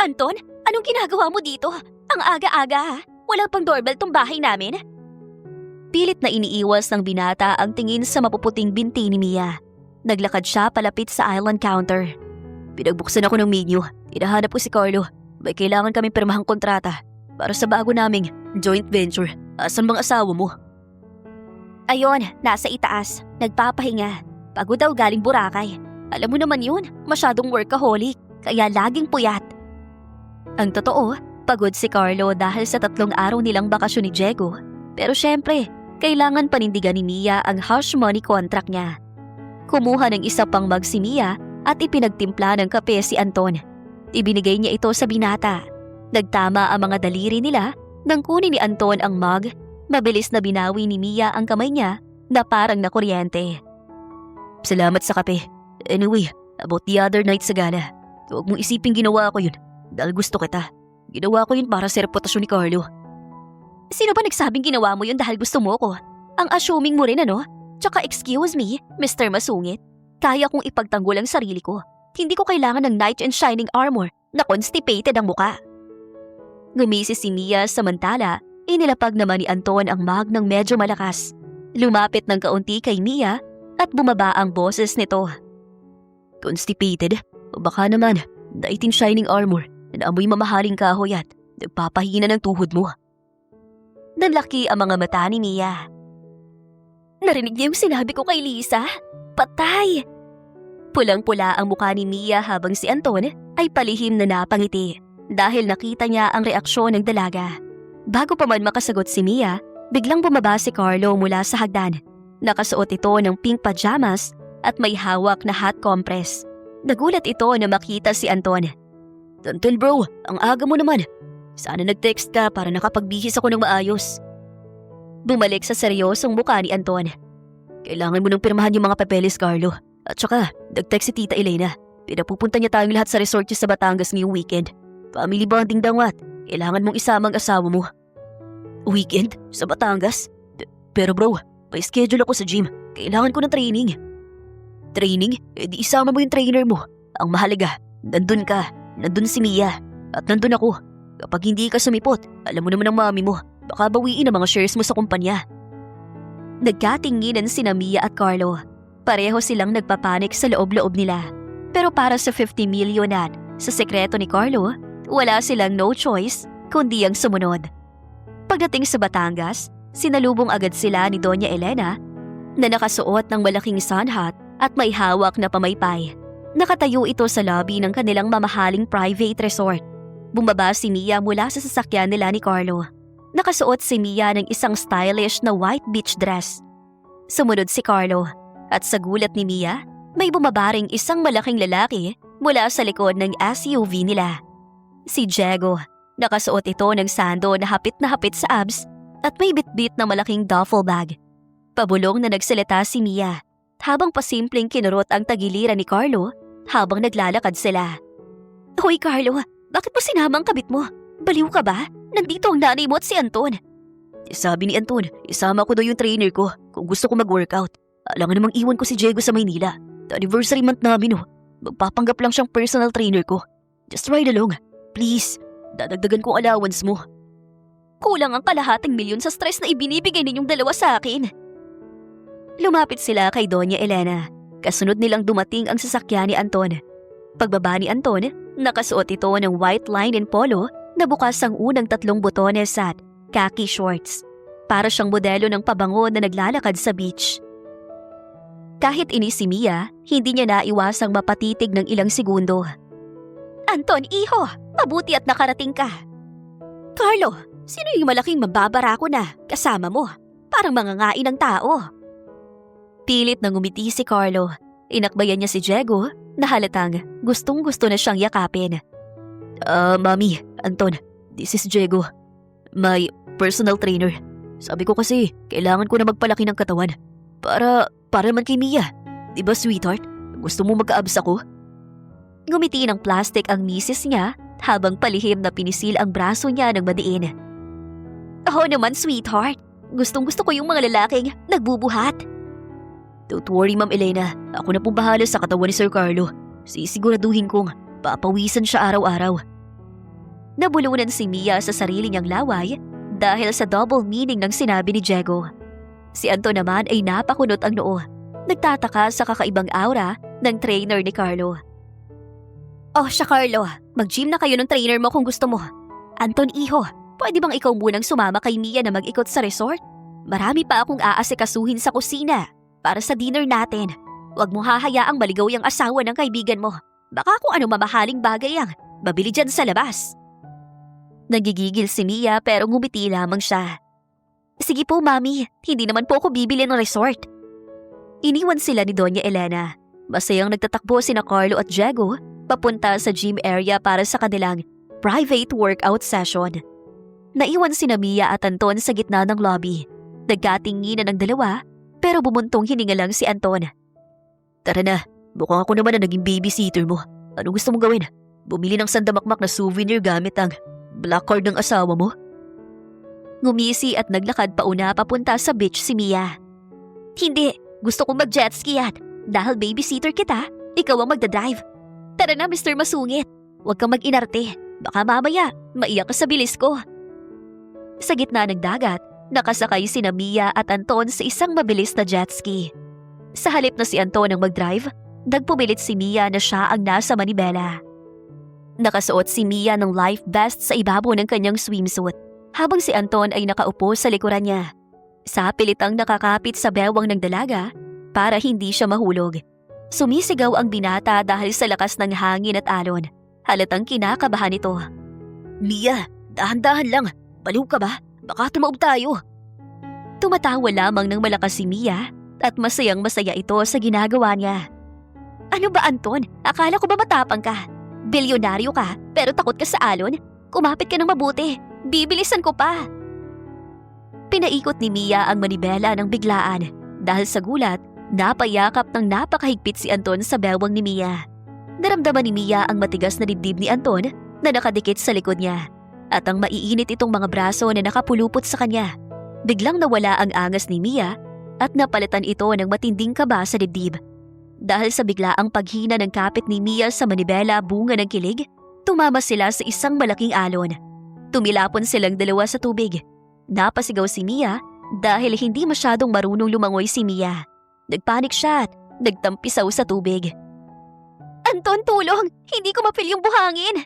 Anton, anong ginagawa mo dito? Ang aga-aga ha? Walang pang doorbell tong bahay namin? Pilit na iniiwas ng binata ang tingin sa mapuputing binti ni Mia. Naglakad siya palapit sa island counter. Pinagbuksan ako ng menu. Hinahanap ko si Carlo. May kailangan kaming pirmahang kontrata para sa bago naming joint venture. Asan bang asawa mo? Ayon, nasa itaas. Nagpapahinga. Pagod daw galing Boracay. Alam mo naman yun, masyadong workaholic. Kaya laging puyat. Ang totoo, pagod si Carlo dahil sa 3 araw nilang bakasyon ni Diego. Pero syempre, kailangan panindigan ni Mia ang hush money contract niya. Kumuha ng isa pang mug si Mia at ipinagtimpla ng kape si Anton. Ibinigay niya ito sa binata. Nagtama ang mga daliri nila nang kunin ni Anton ang mug. Mabilis na binawi ni Mia ang kamay niya na parang nakuryente. Salamat sa kape. Anyway, about the other night sa gala. Huwag mong isiping ginawa ko yun dahil gusto kita. Ginawa ko yun para sa reputasyon ni Carlo. Sino ba nagsabing ginawa mo yun dahil gusto mo ko? Ang assuming mo rin ano? Tsaka excuse me, Mr. Masungit. Kaya kong ipagtanggol ang sarili ko. Hindi ko kailangan ng knight in shining armor na constipated ang muka. Ngumisi si Mia samantala Inilapag naman ni Anton ang mag ng medyo malakas. Lumapit ng kaunti kay Mia at bumaba ang boses nito. Constipated? O baka naman, daitin shining armor na amoy mamahaling kahoy at nagpapahina ng tuhod mo. Nanlaki ang mga mata ni Mia. Narinig niya yung sinabi ko kay Lisa? Patay! Pulang-pula ang mukha ni Mia habang si Anton ay palihim na napangiti dahil nakita niya ang reaksyon ng dalaga. Bago pa man makasagot si Mia, biglang bumaba si Carlo mula sa hagdan. Nakasuot ito ng pink pajamas at may hawak na hot compress. Nagulat ito na makita si Anton. Tantel bro, ang aga mo naman. Sana nag-text ka para nakapagbihis ako ng maayos. Bumalik sa seryosong mukha ni Anton. Kailangan mo nang pirmahan yung mga papeles, Carlo. At saka, nag-text si Tita Elena. Pinapupunta niya tayong lahat sa resort niya sa Batangas ngayong weekend. Family bonding daw at kailangan mong isama ang asawa mo. Weekend? Sa Batangas? Pero bro, may schedule ako sa gym. Kailangan ko ng training. Training? Eh di isama mo yung trainer mo. Ang mahalaga, nandun ka. Nandun si Mia. At nandun ako. Kapag hindi ka sumipot, alam mo naman ang mami mo. Baka bawiin ang mga shares mo sa kumpanya. Nagkatinginan sina Mia at Carlo. Pareho silang nagpapanik sa loob-loob nila. Pero para sa 50 million at sa sekreto ni Carlo, wala silang no choice kundi ang sumunod. Pagdating sa Batangas, sinalubong agad sila ni Doña Elena na nakasuot ng malaking sun hat at may hawak na pamaypay. Nakatayo ito sa lobby ng kanilang mamahaling private resort. Bumaba si Mia mula sa sasakyan nila ni Carlo. Nakasuot si Mia ng isang stylish na white beach dress. Sumunod si Carlo at sa gulat ni Mia, may bumabaring isang malaking lalaki mula sa likod ng SUV nila. Si Diego. Nakasuot ito ng sando na hapit sa abs at may bitbit na malaking duffel bag. Pabulong na nagsalita si Mia habang pasimpleng kinurot ang tagiliran ni Carlo habang naglalakad sila. Hoy Carlo, bakit mo sinama ang kabit mo? Baliw ka ba? Nandito ang nanay mo at si Anton. Sabi ni Anton, isama ko daw yung trainer ko kung gusto ko mag-workout. Alangan namang iwan ko si Diego sa Maynila. Anniversary month namin Magpapanggap lang siyang personal trainer ko. Just ride along. Please, dadagdagan ko allowance mo. Kulang ang kalahating milyon sa stress na ibinibigay ninyong dalawa sa akin. Lumapit sila kay Doña Elena. Kasunod nilang dumating ang sasakyan ni Anton. Pagbaba ni Anton, nakasuot ito ng white line and polo na bukas ang unang 3 botones at khaki shorts. Para siyang modelo ng pabango na naglalakad sa beach. Kahit inis si Mia, hindi niya naiwasang mapatitig ng ilang segundo. Anton, iho! Mabuti at nakarating ka. Carlo, sino yung malaking mababarako na kasama mo? Parang mangangain ng tao. Pilit na ngumiti si Carlo. Inakbayan niya si Diego na halatang gustong-gusto na siyang yakapin. Mami, Anton, this is Diego. My personal trainer. Sabi ko kasi, kailangan ko na magpalaki ng katawan. Para naman kay Mia. Diba sweetheart? Gusto mo magka-abs ako? Ngumiti ng plastic ang misis niya habang palihim na pinisil ang braso niya ng madiin. Oo naman sweetheart. Gustong-gusto ko yung mga lalaking nagbubuhat. Don't worry Ma'am Elena. Ako na pong bahala sa katawan ni Sir Carlo. Sisiguraduhin kong papawisan siya araw-araw. Nabulunan si Mia sa sarili niyang laway dahil sa double meaning ng sinabi ni Diego. Si Anton naman ay napakunot ang noo. Nagtataka sa kakaibang aura ng trainer ni Carlo. Oh siya Carlo, mag-gym na kayo ng trainer mo kung gusto mo. Anton iho, pwede bang ikaw munang sumama kay Mia na mag-ikot sa resort? Marami pa akong aasikasuhin sa kusina para sa dinner natin. Huwag mo hahayaang maligaw yung asawa ng kaibigan mo. Baka kung ano mamahaling bagay ang mabili dyan sa labas. Nagigigil si Mia pero ngumiti lamang siya. Sige po mami, hindi naman po ako bibili ng resort. Iniwan sila ni Doña Elena. Masayang nagtatakbo sina Carlo at Diego papunta sa gym area para sa kanilang private workout session. Naiwan sina Mia at Anton sa gitna ng lobby. Nagkatinginan ng dalawa pero bumuntong hininga lang si Anton. Tara na, mukhang ako naman na naging babysitter mo. Ano gusto mong gawin? Bumili ng sandamakmak na souvenir gamit ang black card ng asawa mo? Ngumisi at naglakad pauna papunta sa beach si Mia. Hindi, gusto kong mag-jet ski at dahil babysitter kita, ikaw ang magdadrive. Tara na Mr. Masungit, huwag kang mag-inarte. Baka mamaya, maiyak ka sa bilis ko. Sa gitna ng dagat, nakasakay sina Mia at Anton sa isang mabilis na jet ski. Sa halip na si Anton ang mag-drive, nagpumilit si Mia na siya ang nasa manibela. Nakasuot si Mia ng life vest sa ibabaw ng kanyang swimsuit, habang si Anton ay nakaupo sa likuran niya. Sa pilitang nakakapit sa bewang ng dalaga para hindi siya mahulog. Sumisigaw ang binata dahil sa lakas ng hangin at alon. Halatang kinakabahan ito. Mia, dahan-dahan lang. Baliw ka ba? Baka tumaob tayo. Tumatawa lamang ng malakas si Mia at masayang-masaya ito sa ginagawa niya. Ano ba, Anton? Akala ko ba matapang ka? Bilyonaryo ka pero takot ka sa alon? Kumapit ka ng mabuti. Bibilisan ko pa. Pinaikot ni Mia ang manibela ng biglaan dahil sa gulat, napayakap ng napakahigpit si Anton sa bewang ni Mia. Naramdaman ni Mia ang matigas na dibdib ni Anton na nakadikit sa likod niya at ang maiinit itong mga braso na nakapulupot sa kanya. Biglang nawala ang angas ni Mia at napalitan ito ng matinding kaba sa dibdib. Dahil sa biglaang paghina ng kapit ni Mia sa manibela bunga ng kilig, tumama sila sa isang malaking alon. Tumilapon silang dalawa sa tubig. Napasigaw si Mia dahil hindi masyadong marunong lumangoy si Mia. Nagpanik siya at nagtampisaw sa tubig. Anton, tulong! Hindi ko mapil yung buhangin!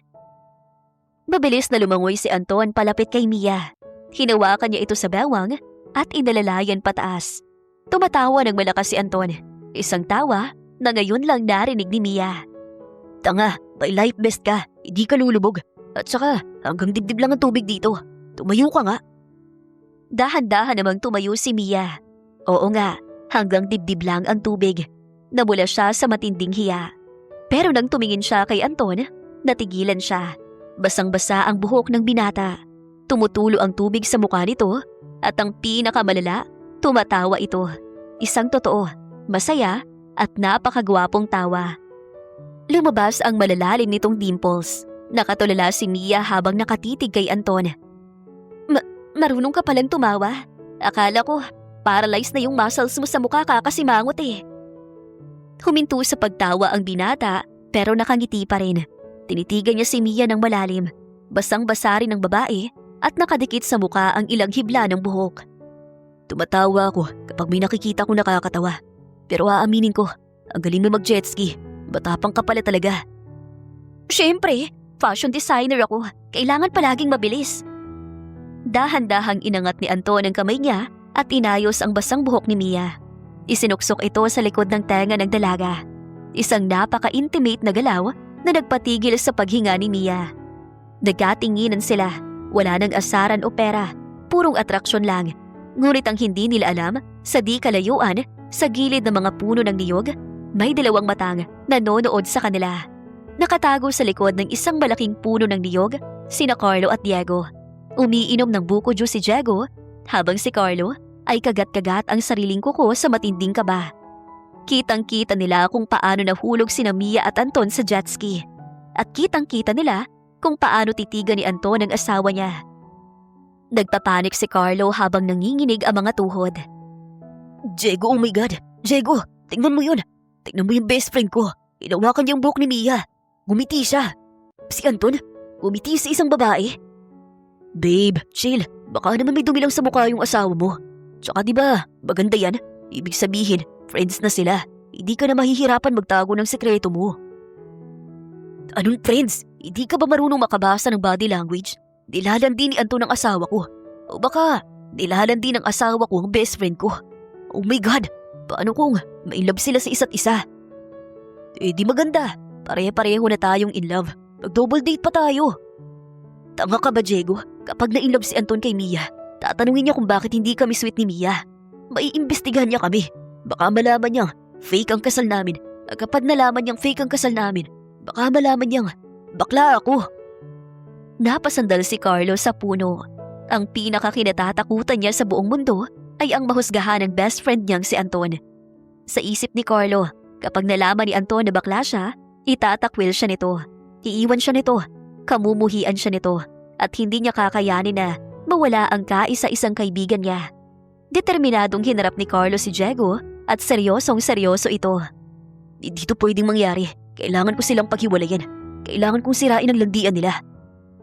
Mabilis na lumangoy si Anton palapit kay Mia. Hinawakan niya ito sa bewang at inalalayan pataas. Tumatawa ng malakas si Anton. Isang tawa na ngayon lang narinig ni Mia. Tanga, may life vest ka. Hindi ka lulubog. At saka, hanggang dibdib lang ang tubig dito. Tumayo ka nga. Dahan-dahan namang tumayo si Mia. Oo nga, hanggang dibdib lang ang tubig. Namula siya sa matinding hiya. Pero nang tumingin siya kay Anton, natigilan siya. Basang-basa ang buhok ng binata. Tumutulo ang tubig sa mukha nito at ang pinakamalala, tumatawa ito. Isang totoo, masaya at napakagwapong tawa. Lumabas ang malalalim nitong dimples. Nakatulala si Mia habang nakatitig kay Anton. Marunong ka palang tumawa. Akala ko, paralyzed na yung muscles mo sa mukha kakasimangot eh. Huminto sa pagtawa ang binata pero nakangiti pa rin. Tinitigan niya si Mia ng malalim. Basang-basa rin ng babae at nakadikit sa mukha ang ilang hibla ng buhok. Tumatawa ako kapag may nakikita kong nakakatawa. Pero aaminin ko, ang galing mo mag-jet ski. Batapang ka pala talaga. Siyempre, fashion designer ako. Kailangan palaging mabilis. Dahan-dahang inangat ni Anton ang kamay niya at inayos ang basang buhok ni Mia. Isinuksok ito sa likod ng tenga ng dalaga. Isang napaka-intimate na galaw na nagpatigil sa paghinga ni Mia. Nagkatinginan sila. Wala nang asaran o pera. Purong atraksyon lang. Ngunit ang hindi nila alam, sa di kalayuan, sa gilid ng mga puno ng niyog, may dalawang matang nanonood sa kanila. Nakatago sa likod ng isang malaking puno ng niyog, sina Carlo at Diego. Umiinom ng buko juice si Diego, habang si Carlo ay kagat-kagat ang sariling kuko sa matinding kaba. Kitang-kita nila kung paano nahulog sina Mia at Anton sa jet ski. At kitang-kita nila kung paano titigan ni Anton ang asawa niya. Nagpapanik si Carlo habang nanginginig ang mga tuhod. Diego, oh my God! Diego, tingnan mo yun! Tingnan mo yung best friend ko! Hinawakan niya ang buhok ni Mia! Gumiti siya! Si Anton, gumiti sa isang babae! Babe, chill. Baka naman may dumilang sa mukha yung asawa mo. Tsaka diba, maganda yan. Ibig sabihin, friends na sila. Hindi ka na mahihirapan magtago ng sekreto mo. Anong friends? Hindi ka ba marunong makabasa ng body language? Nilalandi ni Anton ang asawa ko. O baka, nilalandi ng asawa ko ang best friend ko. Oh my God, paano kung may love sila sa isa't isa? Eh di maganda. Pare-pareho na tayong in love. Mag-double date pa tayo. Tanga ka ba, Diego? Kapag na-inlove si Anton kay Mia, tatanungin niya kung bakit hindi kami sweet ni Mia. Maiimbestigahan niya kami. Baka malaman niyang fake ang kasal namin. At kapag nalaman niyang fake ang kasal namin, baka malaman niyang bakla ako. Napasandal si Carlo sa puno. Ang pinakakinatatakutan niya sa buong mundo ay ang mahusgahan ng best friend niyang si Anton. Sa isip ni Carlo, kapag nalaman ni Anton na bakla siya, itatakwil siya nito. Iiwan siya nito. Kamumuhian siya nito. At hindi niya kakayanin na mawala ang kaisa-isang kaibigan niya. Determinadong hinarap ni Carlo si Diego at seryosong-seryoso ito. Dito pwedeng mangyari. Kailangan ko silang paghiwalayan. Kailangan kong sirain ang landian nila.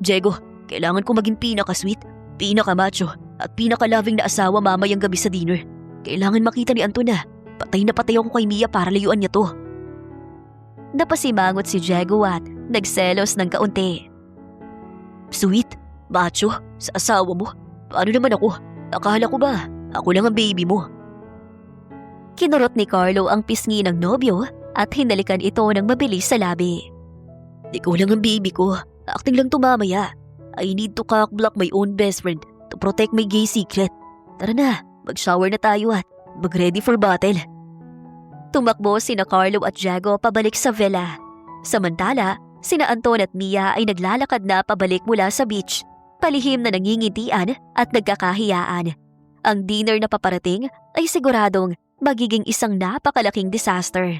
Diego, kailangan ko maging pinaka-sweet. Pinakamacho at pinakaloving na asawa mamayang gabi sa dinner. Kailangan makita ni Anton na patay ako kay Mia para layuan niya to. Napasimangot si Diego at nagselos ng kaunti. Sweet, macho, sa asawa mo. Paano naman ako? Akala ko ba ako lang ang baby mo? Kinurot ni Carlo ang pisngi ng nobyo at hinalikan ito ng mabilis sa labi. Ikaw lang ang baby ko. Acting lang to mamaya. I need to cockblock my own best friend to protect my gay secret. Tara na, mag-shower na tayo at mag-ready for battle. Tumakbo sina Carlo at Diego pabalik sa villa. Samantala, sina Anton at Mia ay naglalakad na pabalik mula sa beach. Palihim na nangingitian at nagkakahiyaan. Ang dinner na paparating ay siguradong magiging isang napakalaking disaster.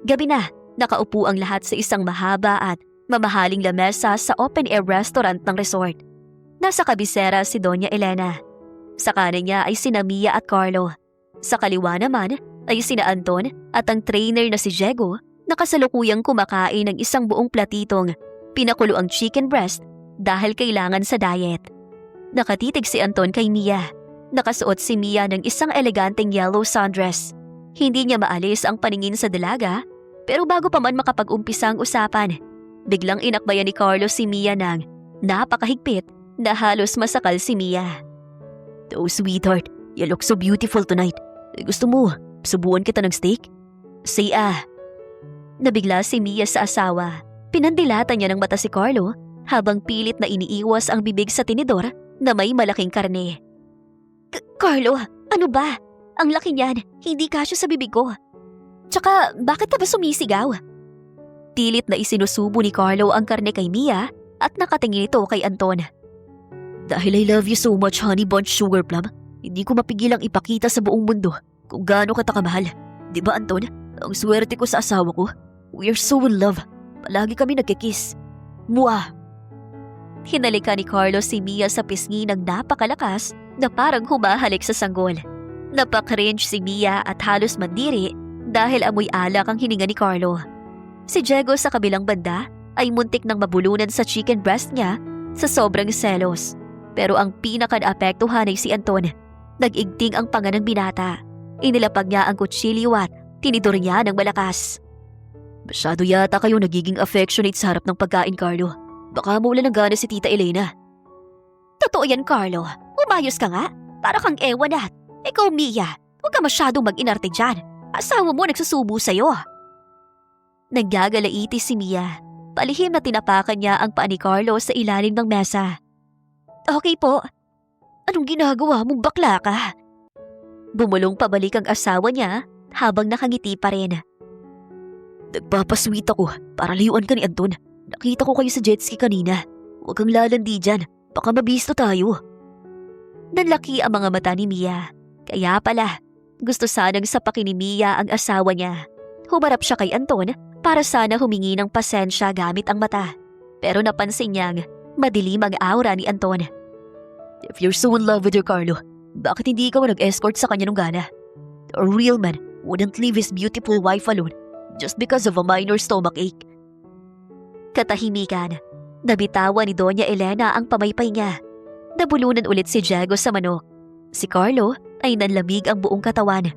Gabi na, nakaupo ang lahat sa isang mahaba at mamahaling lamesa sa open-air restaurant ng resort. Nasa kabisera si Doña Elena. Sa kanan niya ay sina Mia at Carlo. Sa kaliwa naman ay sina Anton at ang trainer na si Diego na kasalukuyang kumakain ng isang buong platitong pinakulo ang chicken breast dahil kailangan sa diet. Nakatitig si Anton kay Mia. Nakasuot si Mia ng isang eleganteng yellow sundress. Hindi niya maalis ang paningin sa dalaga, pero bago pa man makapag-umpisa ang usapan, biglang inakbayan ni Carlos si Mia ng napakahigpit na halos masakal si Mia. Oh sweetheart, you look so beautiful tonight. Gusto mo, subuan kita ng steak? Say Nabigla si Mia sa asawa. Pinandilatan niya ng mata si Carlo habang pilit na iniiwas ang bibig sa tinidor na may malaking karne. Carlo, ano ba? Ang laki niyan, hindi kasya sa bibig ko. Tsaka, bakit ka ba sumisigaw? Pilit na isinusubo ni Carlo ang karne kay Mia at nakatingin ito kay Anton. Dahil I love you so much, honey bunch sugar plum, hindi ko mapigilang ipakita sa buong mundo kung gaano kita kamahal. Di ba Anton? Ang swerte ko sa asawa ko. We are so in love. Palagi kami nagkikiss. Mua! Hinalika ni Carlos si Mia sa pisngi ng napakalakas na parang humahalik sa sanggol. Napaka-cringe si Mia at halos mandiri dahil amoy alak ang hininga ni Carlo. Si Diego sa kabilang banda ay muntik nang mabulunan sa chicken breast niya sa sobrang selos. Pero ang pinaka-naapektuhan ay si Anton. Nag-igting ang panga ng binata. Inilapag niya ang kutsilyo at tinidor niya ng malakas. Masyado yata kayo nagiging affectionate sa harap ng pagkain, Carlo. Baka mawala ng gana si Tita Elena. Totoo yan, Carlo. Umayos ka nga. Para kang ewan at. Ikaw, Mia, huwag ka masyadong mag-inarte dyan. Asawa mo nagsusubo sa'yo. Naggagalaiti si Mia. Palihim na tinapakan niya ang paa ni Carlo sa ilalim ng mesa. Okay po. Anong ginagawa mong bakla ka? Bumulong pabalik ang asawa niya habang nakangiti pa rin. Nagpapasweet ako para layuan ka ni Anton. Nakita ko kayo sa jet ski kanina. Huwag kang lalandi dyan. Baka mabisto tayo. Nanlaki ang mga mata ni Mia. Kaya pala, gusto sanang sapakin ni Mia ang asawa niya. Humarap siya kay Anton para sana humingi ng pasensya gamit ang mata. Pero napansin niyang madilim ang aura ni Anton. If you're so in love with your Carlo, bakit hindi ikaw nag-escort sa kanya nung gala? A real man wouldn't leave his beautiful wife alone just because of a minor stomach ache. Katahimikan. Nabitawan ni Doña Elena ang pamaypay niya. Nabulunan ulit si Diego sa manok. Si Carlo ay nanlamig ang buong katawan.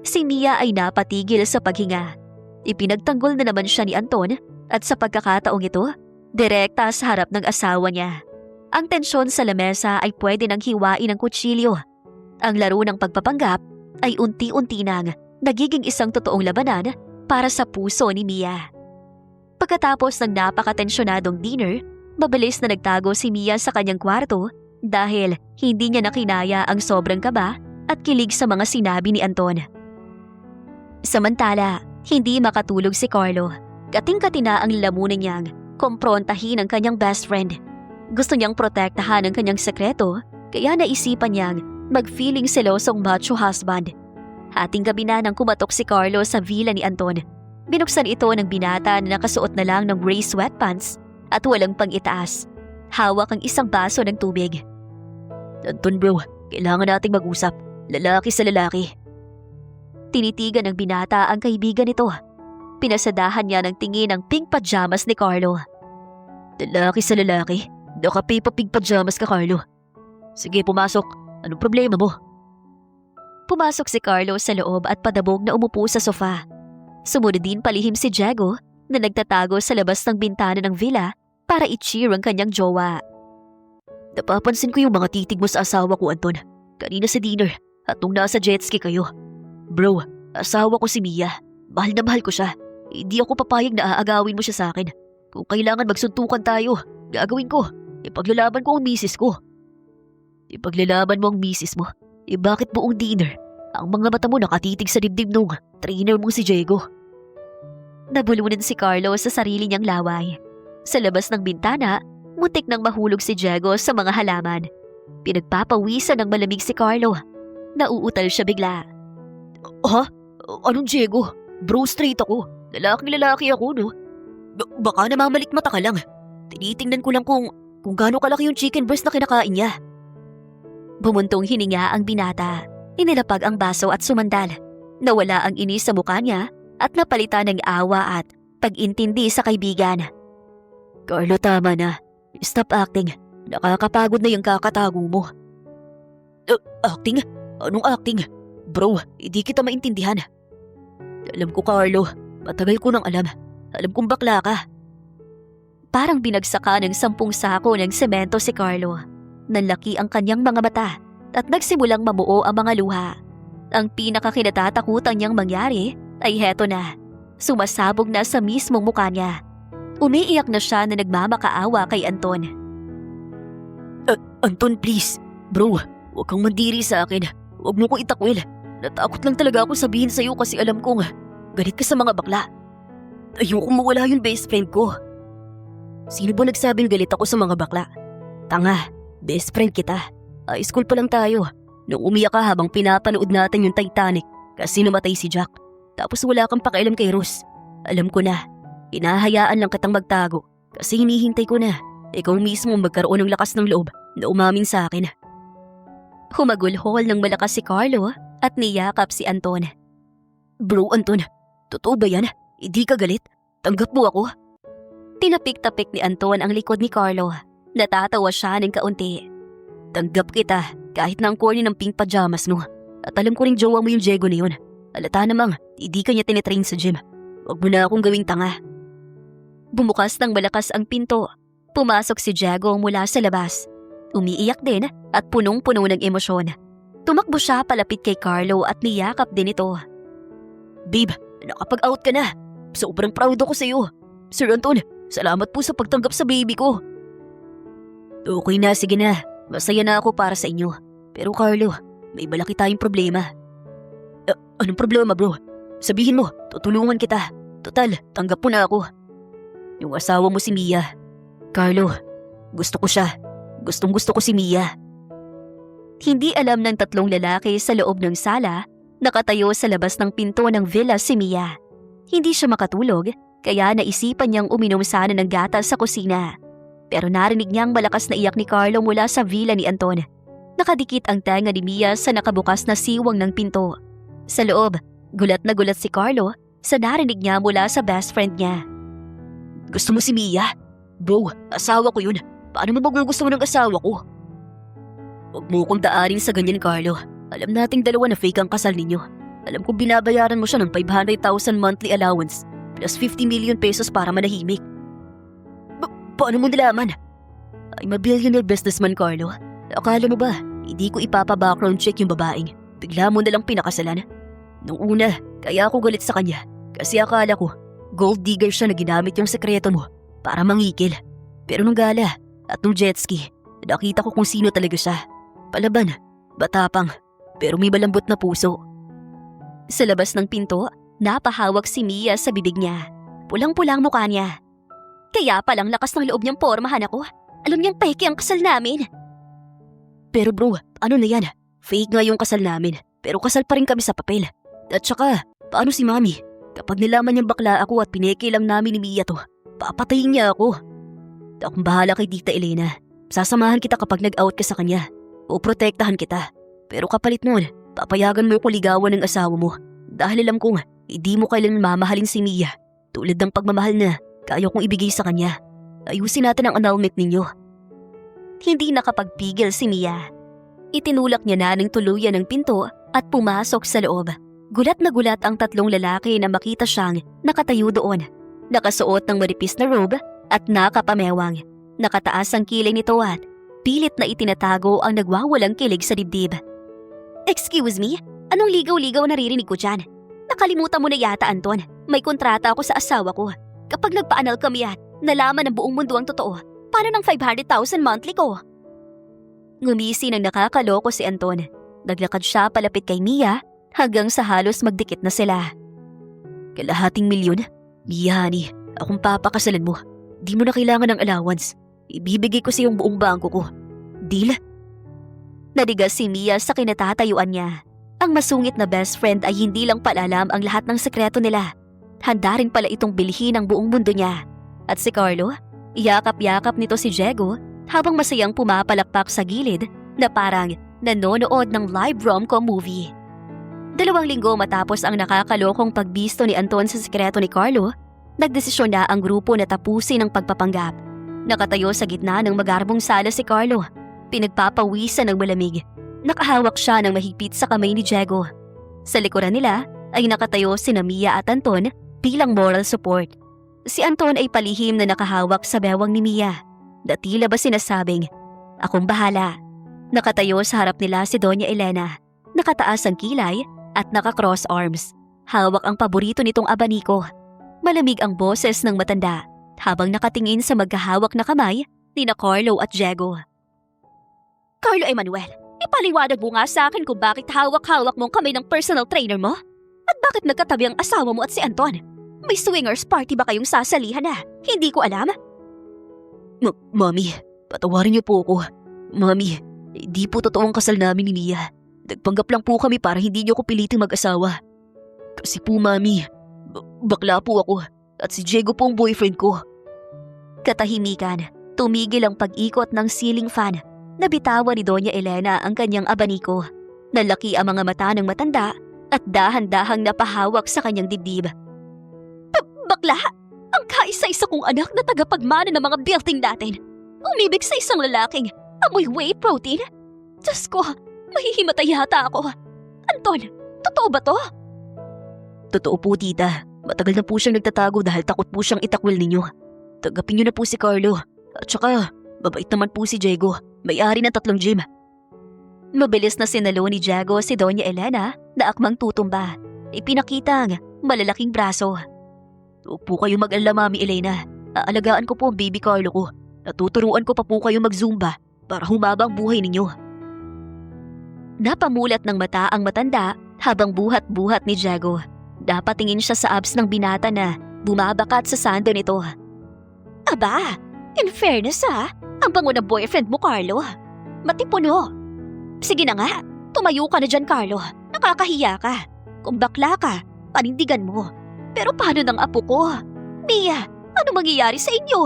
Si Mia ay napatigil sa paghinga. Ipinagtanggol na naman siya ni Anton at sa pagkakataong ito, direkta sa harap ng asawa niya. Ang tensyon sa lamesa ay pwede nang hiwain ng kutsilyo. Ang laro ng pagpapanggap ay unti-unti nang nagiging isang totoong labanan para sa puso ni Mia. Pagkatapos ng napakatensyonadong dinner, mabilis na nagtago si Mia sa kanyang kwarto dahil hindi niya nakinaya ang sobrang kaba at kilig sa mga sinabi ni Anton. Samantala, hindi makatulog si Carlo. Kating-katina ang lamunin niyang komprontahin ang kanyang best friend. Gusto niyang protektahan ang kanyang sekreto kaya naisipan niyang mag-feeling selosong macho husband. Hating gabi na nang kumatok si Carlo sa villa ni Anton. Binuksan ito ng binata na nakasuot na lang ng gray sweatpants at walang pang-itaas. Hawak ang isang baso ng tubig. Anton bro, kailangan nating mag-usap. Lalaki sa lalaki. Tinitigan ng binata ang kaibigan nito. Pinasadahan niya ng tingin ang pink pajamas ni Carlo. Lalaki sa lalaki? Naka-Peppa Pig pajamas ka, Carlo. Sige, pumasok. Anong problema mo? Pumasok si Carlo sa loob at padabog na umupo sa sofa. Sumunod din palihim si Diego na nagtatago sa labas ng bintana ng villa para i-cheer ang kanyang jowa. Napapansin ko yung mga titig mo sa asawa ko, Anton. Kanina sa dinner at nung nasa jet ski kayo. Bro, asawa ko si Mia. Mahal na mahal ko siya. Hindi ako papayag na aagawin mo siya sa akin. Kung kailangan magsuntukan tayo, gagawin ko. Ipaglalaban ko ang misis ko. Ipaglalaban mo ang misis mo? Bakit buong dinner? Ang mga mata mo nakatitig sa dibdib nung trainer mong si Diego. Nabulunan si Carlo sa sarili niyang laway. Sa labas ng bintana, muntik nang mahulog si Diego sa mga halaman. Pinagpapawisan ng malamig si Carlo. Nauutal siya bigla. Ha? Anong Diego? Bro, straight ako. Lalaking-lalaki ako, no? Baka namamalikmata ka lang. Tinitingnan ko lang kung gaano kalaki yung chicken breast na kinakain niya. Bumuntong hininga ang binata. Inilapag ang baso at sumandal. Nawala ang inis sa mukha niya at napalitan ng awa at pag-intindi sa kaibigan. Carlo, tama na. Stop acting. Nakakapagod na yung kakatago mo. Acting? Anong acting? Bro, hindi kita maintindihan. Alam ko, Carlo. Matagal ko nang alam. Alam kong bakla ka. Parang binagsaka ng 10 sako ng semento si Carlo. Nanlaki ang kanyang mga mata at nagsimulang mabuo ang mga luha. Ang pinakakinatatakutan niyang mangyari ay heto na. Sumasabog na sa mismong mukha niya. Umiiyak na siya na nagmamakaawa kay Anton. Anton, please. Bro, huwag kang mandiri sa akin. Huwag mo kong itakwil. Natakot lang talaga ako sabihin sa'yo kasi alam kong galit ka sa mga bakla. Ayokong mawala yung best friend ko. Sino ba nagsabing galit ako sa mga bakla? Tanga, best friend kita. High school pa lang tayo. Nung umiyak ka habang pinapanood natin yung Titanic kasi namatay si Jack. Tapos wala kang pakialam kay Rose. Alam ko na, hinahayaan lang kitang magtago kasi hinihintay ko na ikaw mismo magkaroon ng lakas ng loob na umamin sa akin. Humagulhol ng malakas si Carlo at niyakap si Anton. Bro, Anton, totoo ba yan? Hindi ka galit? Tanggap mo ako? Tinapik-tapik ni Anton ang likod ni Carlo. Natatawa siya ng kaunti. Tanggap kita kahit na ang corny ng pink pajamas mo. At alam ko ring jowa mo yung Diego na yun. Alata namang hindi ka niya tinitrain sa gym. Huwag mo na akong gawing tanga. Bumukas ng malakas ang pinto. Pumasok si Diego mula sa labas. Umiiyak din at punong-puno ng emosyon. Tumakbo siya palapit kay Carlo at niyakap din ito. Babe, nakapag-out ka na. Sobrang proud ako sa'yo. Sir Anton, salamat po sa pagtanggap sa baby ko. Okay na, sige na. Masaya na ako para sa inyo. Pero Carlo, may malaki tayong problema. Anong problema, bro? Sabihin mo, tutulungan kita. Total, tanggap mo na ako. Yung asawa mo si Mia. Carlo, gusto ko siya. Gustong-gusto ko si Mia. Hindi alam ng 3 lalaki sa loob ng sala, nakatayo sa labas ng pinto ng villa si Mia. Hindi siya makatulog, kaya naisipan niyang uminom sana ng gatas sa kusina. Pero narinig niyang malakas na iyak ni Carlo mula sa villa ni Anton. Nakadikit ang tenga ni Mia sa nakabukas na siwang ng pinto. Sa loob, gulat na gulat si Carlo sa narinig niya mula sa best friend niya. Gusto mo si Mia? Bro, asawa ko yun. Paano mo magugusto mo ng asawa ko? Huwag mo kong daanin sa ganyan, Carlo. Alam nating dalawa na fake ang kasal ninyo. Alam kong binabayaran mo siya ng 500,000 monthly allowance plus 50 million pesos para manahimik. Paano mo nalaman? I'm a billionaire businessman, Carlo. Akala mo ba, hindi ko ipapa-background check yung babaeng. Bigla mo nalang pinakasalan. Nung una, kaya ako galit sa kanya. Kasi akala ko, gold digger siya na ginamit yung sekreto mo para mangikil. Pero nung gala at nung jet ski, nakita ko kung sino talaga siya. Palaban, batapang, pero may malambot na puso. Sa labas ng pinto, napahawak si Mia sa bibig niya. Pulang-pulang mukha niya. Kaya palang lakas ng loob niyang pormahan ako. Alam niyang peke ang kasal namin. Pero bro, ano na yan? Fake nga yung kasal namin, pero kasal pa rin kami sa papel. At saka, paano si Mami? Kapag nilaman niyang bakla ako at pineke lang namin ni Mia to, papatayin niya ako. Akong bahala kay Tita Elena. Sasamahan kita kapag nag-out ka sa kanya. O protektahan kita. Pero kapalit nun, papayagan mo ko ligawan ng asawa mo. Dahil alam kong hindi mo kailan mamahalin si Mia. Tulad ng pagmamahal na kaya kong ibigay sa kanya. Ayusin natin ang annulment ninyo. Hindi nakapagpigil si Mia. Itinulak niya na ng tuluyan ng pinto at pumasok sa loob. Gulat na gulat ang tatlong lalaki na makita siyang nakatayo doon. Nakasuot ng maripis na robe at nakapamewang. Nakataas ang kilay nito at pilit na itinatago ang nagwawalang kilig sa dibdib. Excuse me? Anong ligaw-ligaw naririnig ko dyan? Nakalimutan mo na yata, Anton. May kontrata ako sa asawa ko. Kapag nagpaanal kami at nalaman ng buong mundo ang totoo, paano ng 500,000 monthly ko? Ngumisi ng nakakaloko si Anton. Naglakad siya palapit kay Mia hanggang sa halos magdikit na sila. Kalahating milyon? Mia, honey, akong papakasalan mo. Di mo na kailangan ng allowance. Ibibigay ko sa iyong buong bangko ko. Deal? Nadigas si Mia sa kinatatayuan niya. Ang masungit na best friend ay hindi lang palalam ang lahat ng sekreto nila. Handa rin pala itong bilhin ang buong mundo niya. At si Carlo, yakap-yakap nito si Diego habang masayang pumapalakpak sa gilid na parang nanonood ng live rom-com movie. 2 linggo matapos ang nakakalokong pagbisto ni Anton sa sekreto ni Carlo, nagdesisyon na ang grupo na tapusin ang pagpapanggap. Nakatayo sa gitna ng magarbong sala si Carlo. Pinagpapawisan ng malamig. Nakahawak siya ng mahigpit sa kamay ni Diego. Sa likuran nila ay nakatayo sina Mia at Anton bilang moral support. Si Anton ay palihim na nakahawak sa bewang ni Mia. Tila ba sinasabing, "Akong bahala." Nakatayo sa harap nila si Doña Elena. Nakataas ang kilay at naka-cross arms. Hawak ang paborito nitong abaniko. Malamig ang boses ng matanda habang nakatingin sa magkahawak na kamay ni Carlo at Diego. Carlo Emanuel, ipaliwanag mo nga sa akin kung bakit hawak-hawak mong kamay ng personal trainer mo? At bakit nagkatabi ang asawa mo at si Anton? May swingers party ba kayong sasalihan na? Hindi ko alam. Mami, patawarin niyo po ako. Mami, di po totoo ang kasal namin ni Mia. Nagpanggap lang po kami para hindi niyo ko piliting mag-asawa. Kasi po, Mami, bakla po ako at si Diego po ang boyfriend ko. Katahimikan, tumigil ang pag-ikot ng ceiling fan. Nabitawan ni Doña Elena ang kanyang abaniko. Nalaki ang mga mata ng matanda at dahan-dahang napahawak sa kanyang dibdib. Bakla! Ang kaisa-isa kong anak na tagapagmana ng mga building natin. Umibig sa isang lalaking amoy whey protein. Diyos ko, mahihimatay yata ako. Anton, totoo ba to? Totoo po, tita. Matagal na po siyang nagtatago dahil takot po siyang itakwil ninyo. Tagapin niyo na po si Carlo. At saka, mabait naman po si Diego. May-ari ng 3 gym. Mabilis na sinalo ni Diego si Doña Elena na akmang tutumba. Ipinakitang malalaking braso. Huwag po kayo mag-alala, Mami Elena. Aalagaan ko po ang baby Carlo ko. Natuturuan ko pa po kayo mag-zumba para humaba ang buhay ninyo. Napamulat ng mata ang matanda habang buhat-buhat ni Diego. Napatingin siya sa abs ng binata na bumabakat sa sando nito. Aba, in fairness ang bango ng boyfriend mo, Carlo. Matipuno. Sige na nga, tumayo ka na dyan, Carlo. Nakakahiya ka. Kung bakla ka, panindigan mo. Pero paano ng apo ko? Mia, ano mangyayari sa inyo?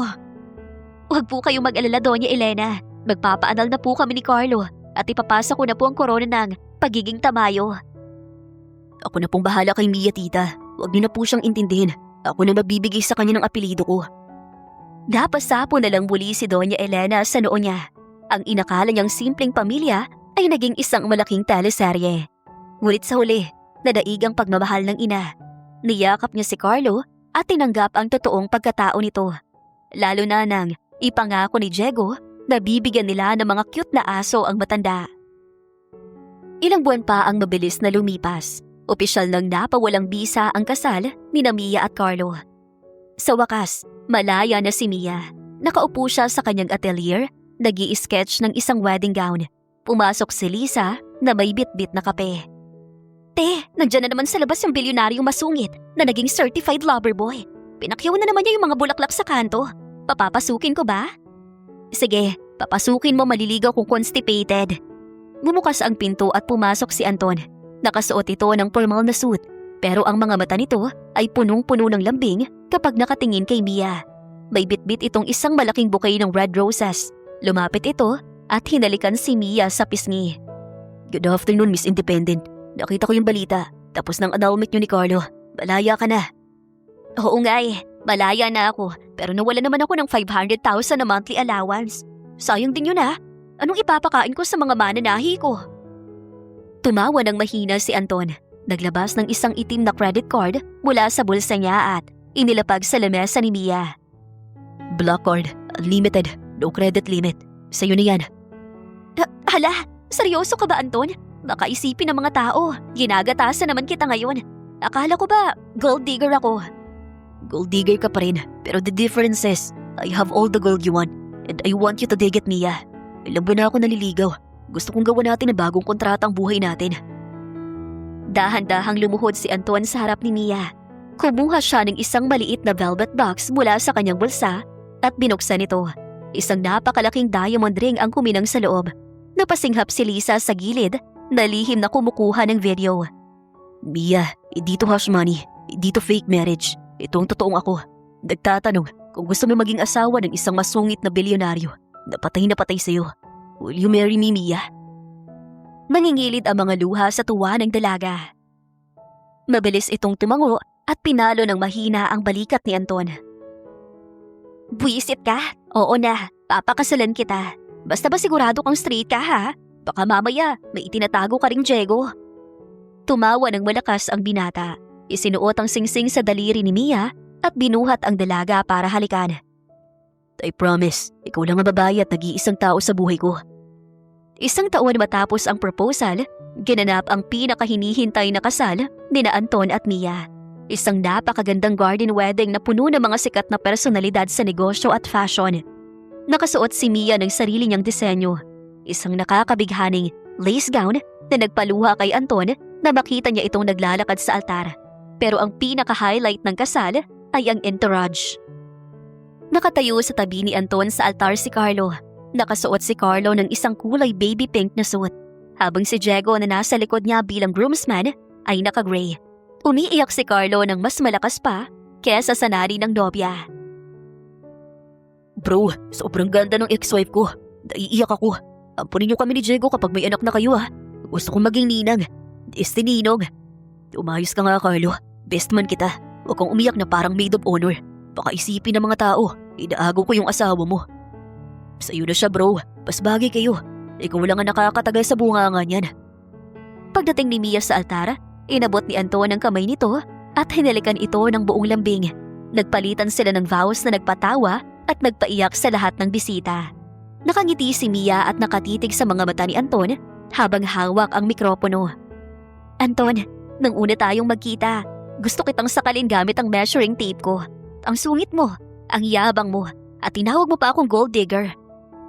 Huwag po kayong mag-alala, Doña Elena. Magpapaanal na po kami ni Carlo at ipapasa ko na po ang korona ng pagiging tamayo. Ako na pong bahala kay Mia, tita. Huwag niyo na po siyang intindihin. Ako na mabibigay sa kanya ng apelido ko. Napasapo na lang muli si Doña Elena sa noo niya. Ang inakala niyang simpleng pamilya ay naging isang malaking teleserye. Ngunit sa huli, nadaig ang pagmamahal ng ina. Niyakap niya si Carlo at tinanggap ang totoong pagkatao nito. Lalo na nang ipangako ni Diego na bibigyan nila ng mga cute na aso ang matanda. Ilang buwan pa ang mabilis na lumipas. Opisyal nang napawalang bisa ang kasal ni Mia at Carlo. Sa wakas, malaya na si Mia. Nakaupo siya sa kanyang atelier, nag-i-sketch ng isang wedding gown. Pumasok si Lisa na may bit-bit na kape. Te, nandyan na naman sa labas yung bilyonaryong masungit na naging certified lover boy. Pinakyaw na naman niya yung mga bulaklak sa kanto. Papapasukin ko ba? Sige, papasukin mo, maliligaw kung constipated. Bumukas ang pinto at pumasok si Anton. Nakasuot ito ng formal na suit, pero ang mga mata nito ay punong-puno ng lambing kapag nakatingin kay Mia. May bitbit itong isang malaking bouquet ng red roses. Lumapit ito at hinalikan si Mia sa pisngi. Good afternoon, Miss Independent. Nakita ko yung balita. Tapos ng annulment niyo ni Carlo. Malaya ka na. Oo nga malaya na ako. Pero nawala naman ako ng 500,000 na monthly allowance. Sayang din yun Anong ipapakain ko sa mga mananahi ko? Tumawa ng mahina si Anton. Naglabas ng isang itim na credit card mula sa bulsa niya at inilapag sa lamesa ni Mia. Black card, unlimited, no credit limit. Sa'yo na yan. Hala, seryoso ka ba Anton? Baka isipin ng mga tao, ginagatasan naman kita ngayon. Akala ko ba gold digger ako? Gold digger ka pa rin, pero the difference is, I have all the gold you want, and I want you to dig it, Mia. Ilang buwan na ako naliligaw. Gusto kong gawa natin na bagong kontrata ang buhay natin. Dahan-dahang lumuhod si Anton sa harap ni Mia. Kumuha siya ng isang maliit na velvet box mula sa kanyang bulsa at binuksan ito. Isang napakalaking diamond ring ang kuminang sa loob. Napasinghap si Lisa sa gilid na lihim na kumukuha ng video. Mia, hindi to hush money, hindi to fake marriage. Ito ang totoong ako. Nagtatanong kung gusto mo maging asawa ng isang masungit na bilyonaryo na patay sa'yo. Will you marry me, Mia? Mangingilid ang mga luha sa tuwa ng dalaga. Mabilis itong tumango at pinalo ng mahina ang balikat ni Anton. Buwisit ka? Oo na, papakasalan kita. Basta ba sigurado kang straight ka ha? Baka mamaya may itinatago ka ring Diego. Tumawa ng malakas ang binata. Isinuot ang singsing sa daliri ni Mia at binuhat ang dalaga para halikan. I promise, ikaw lang ang babae at nag-iisang tao sa buhay ko. Isang taon matapos ang proposal, ginanap ang pinakahinihintay na kasal nina Anton at Mia. Isang napakagandang garden wedding na puno ng mga sikat na personalidad sa negosyo at fashion. Nakasuot si Mia ng sarili niyang disenyo. Isang nakakabighaning lace gown na nagpaluha kay Anton na makita niya itong naglalakad sa altar. Pero ang pinaka-highlight ng kasal ay ang entourage. Nakatayo sa tabi ni Anton sa altar si Carlo. Nakasuot si Carlo ng isang kulay baby pink na suit, habang si Diego na nasa likod niya bilang groomsman ay naka-gray. Umiiyak si Carlo ng mas malakas pa kesa sa nari ng nobya. Bro, sobrang ganda ng ex-wife ko. Naiiyak ako. Ampunin niyo kami ni Diego kapag may anak na kayo ha. Gusto kong maging ninang. Destininong. Umayos ka nga, Carlo. Best man kita. Huwag kang umiyak na parang maid of honor. Baka isipin ng mga tao, inaago ko yung asawa mo. Sa'yo na siya, bro. Pas bagay kayo. Ikaw lang ang nakakatagal sa bunganga niyan. Pagdating ni Mia sa altar, inabot ni Anton ang kamay nito at hinalikan ito ng buong lambing. Nagpalitan sila ng vows na nagpatawa at nagpaiyak sa lahat ng bisita. Nakangiti si Mia at nakatitig sa mga mata ni Anton habang hawak ang mikropono. Anton, nang una tayong magkita, gusto kitang sakalin gamit ang measuring tape ko. Ang sungit mo, ang yabang mo, at tinawag mo pa akong gold digger.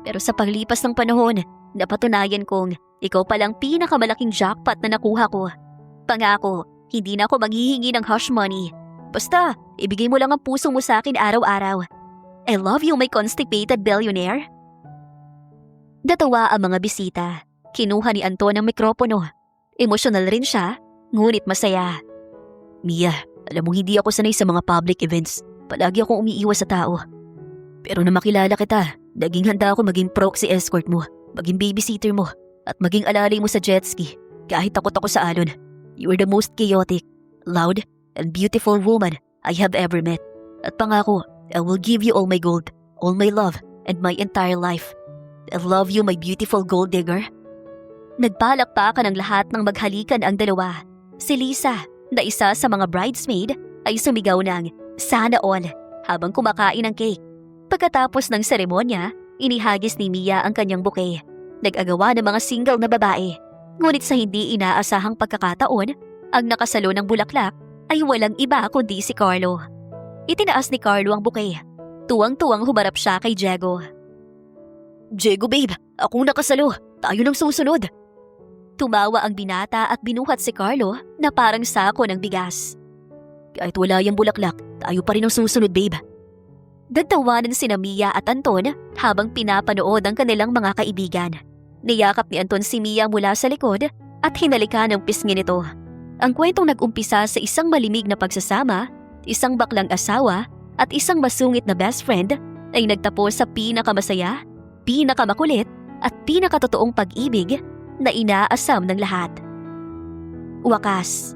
Pero sa paglipas ng panahon, napatunayan kong ikaw palang pinakamalaking jackpot na nakuha ko. Pangako, hindi na ako maghihingi ng hush money. Basta, ibigay mo lang ang puso mo sa akin araw-araw. I love you, my constipated billionaire. Natawa ang mga bisita. Kinuha ni Anton ang mikropono. Emosyonal rin siya, ngunit masaya. Mia, alam mong hindi ako sanay sa mga public events. Palagi akong umiiwas sa tao. Pero na makilala kita, naging handa ako maging proxy escort mo, maging babysitter mo, at maging alalay mo sa jet ski. Kahit takot ako sa alon. You are the most chaotic, loud, and beautiful woman I have ever met. At pangako, I will give you all my gold, all my love, and my entire life. I love you, my beautiful gold digger. Nagpalakpakan ng lahat ng maghalikan ang dalawa. Si Lisa, na isa sa mga bridesmaid, ay sumigaw ng sana all habang kumakain ng cake. Pagkatapos ng seremonya, inihagis ni Mia ang kanyang bouquet. Nag-agawa ng mga single na babae. Ngunit sa hindi inaasahang pagkakataon, ang nakasalo ng bulaklak ay walang iba kundi si Carlo. Itinaas ni Carlo ang bouquet. Tuwang-tuwang humarap siya kay Diego. Diego babe, akong nakasalo. Tayo nang susunod. Tumawa ang binata at binuhat si Carlo na parang sako ng bigas. Kahit wala yung bulaklak, tayo pa rin ang susunod, babe. Nagtawanan sina Mia at Anton habang pinapanood ang kanilang mga kaibigan. Niyakap ni Anton si Mia mula sa likod at hinalikan ang pisngi nito. Ang kwentong nag-umpisa sa isang malimig na pagsasama, isang baklang asawa at isang masungit na best friend ay nagtapos sa pinakamasaya, pinakamakulit at pinakatotoong pag-ibig na inaasam ng lahat. Wakas.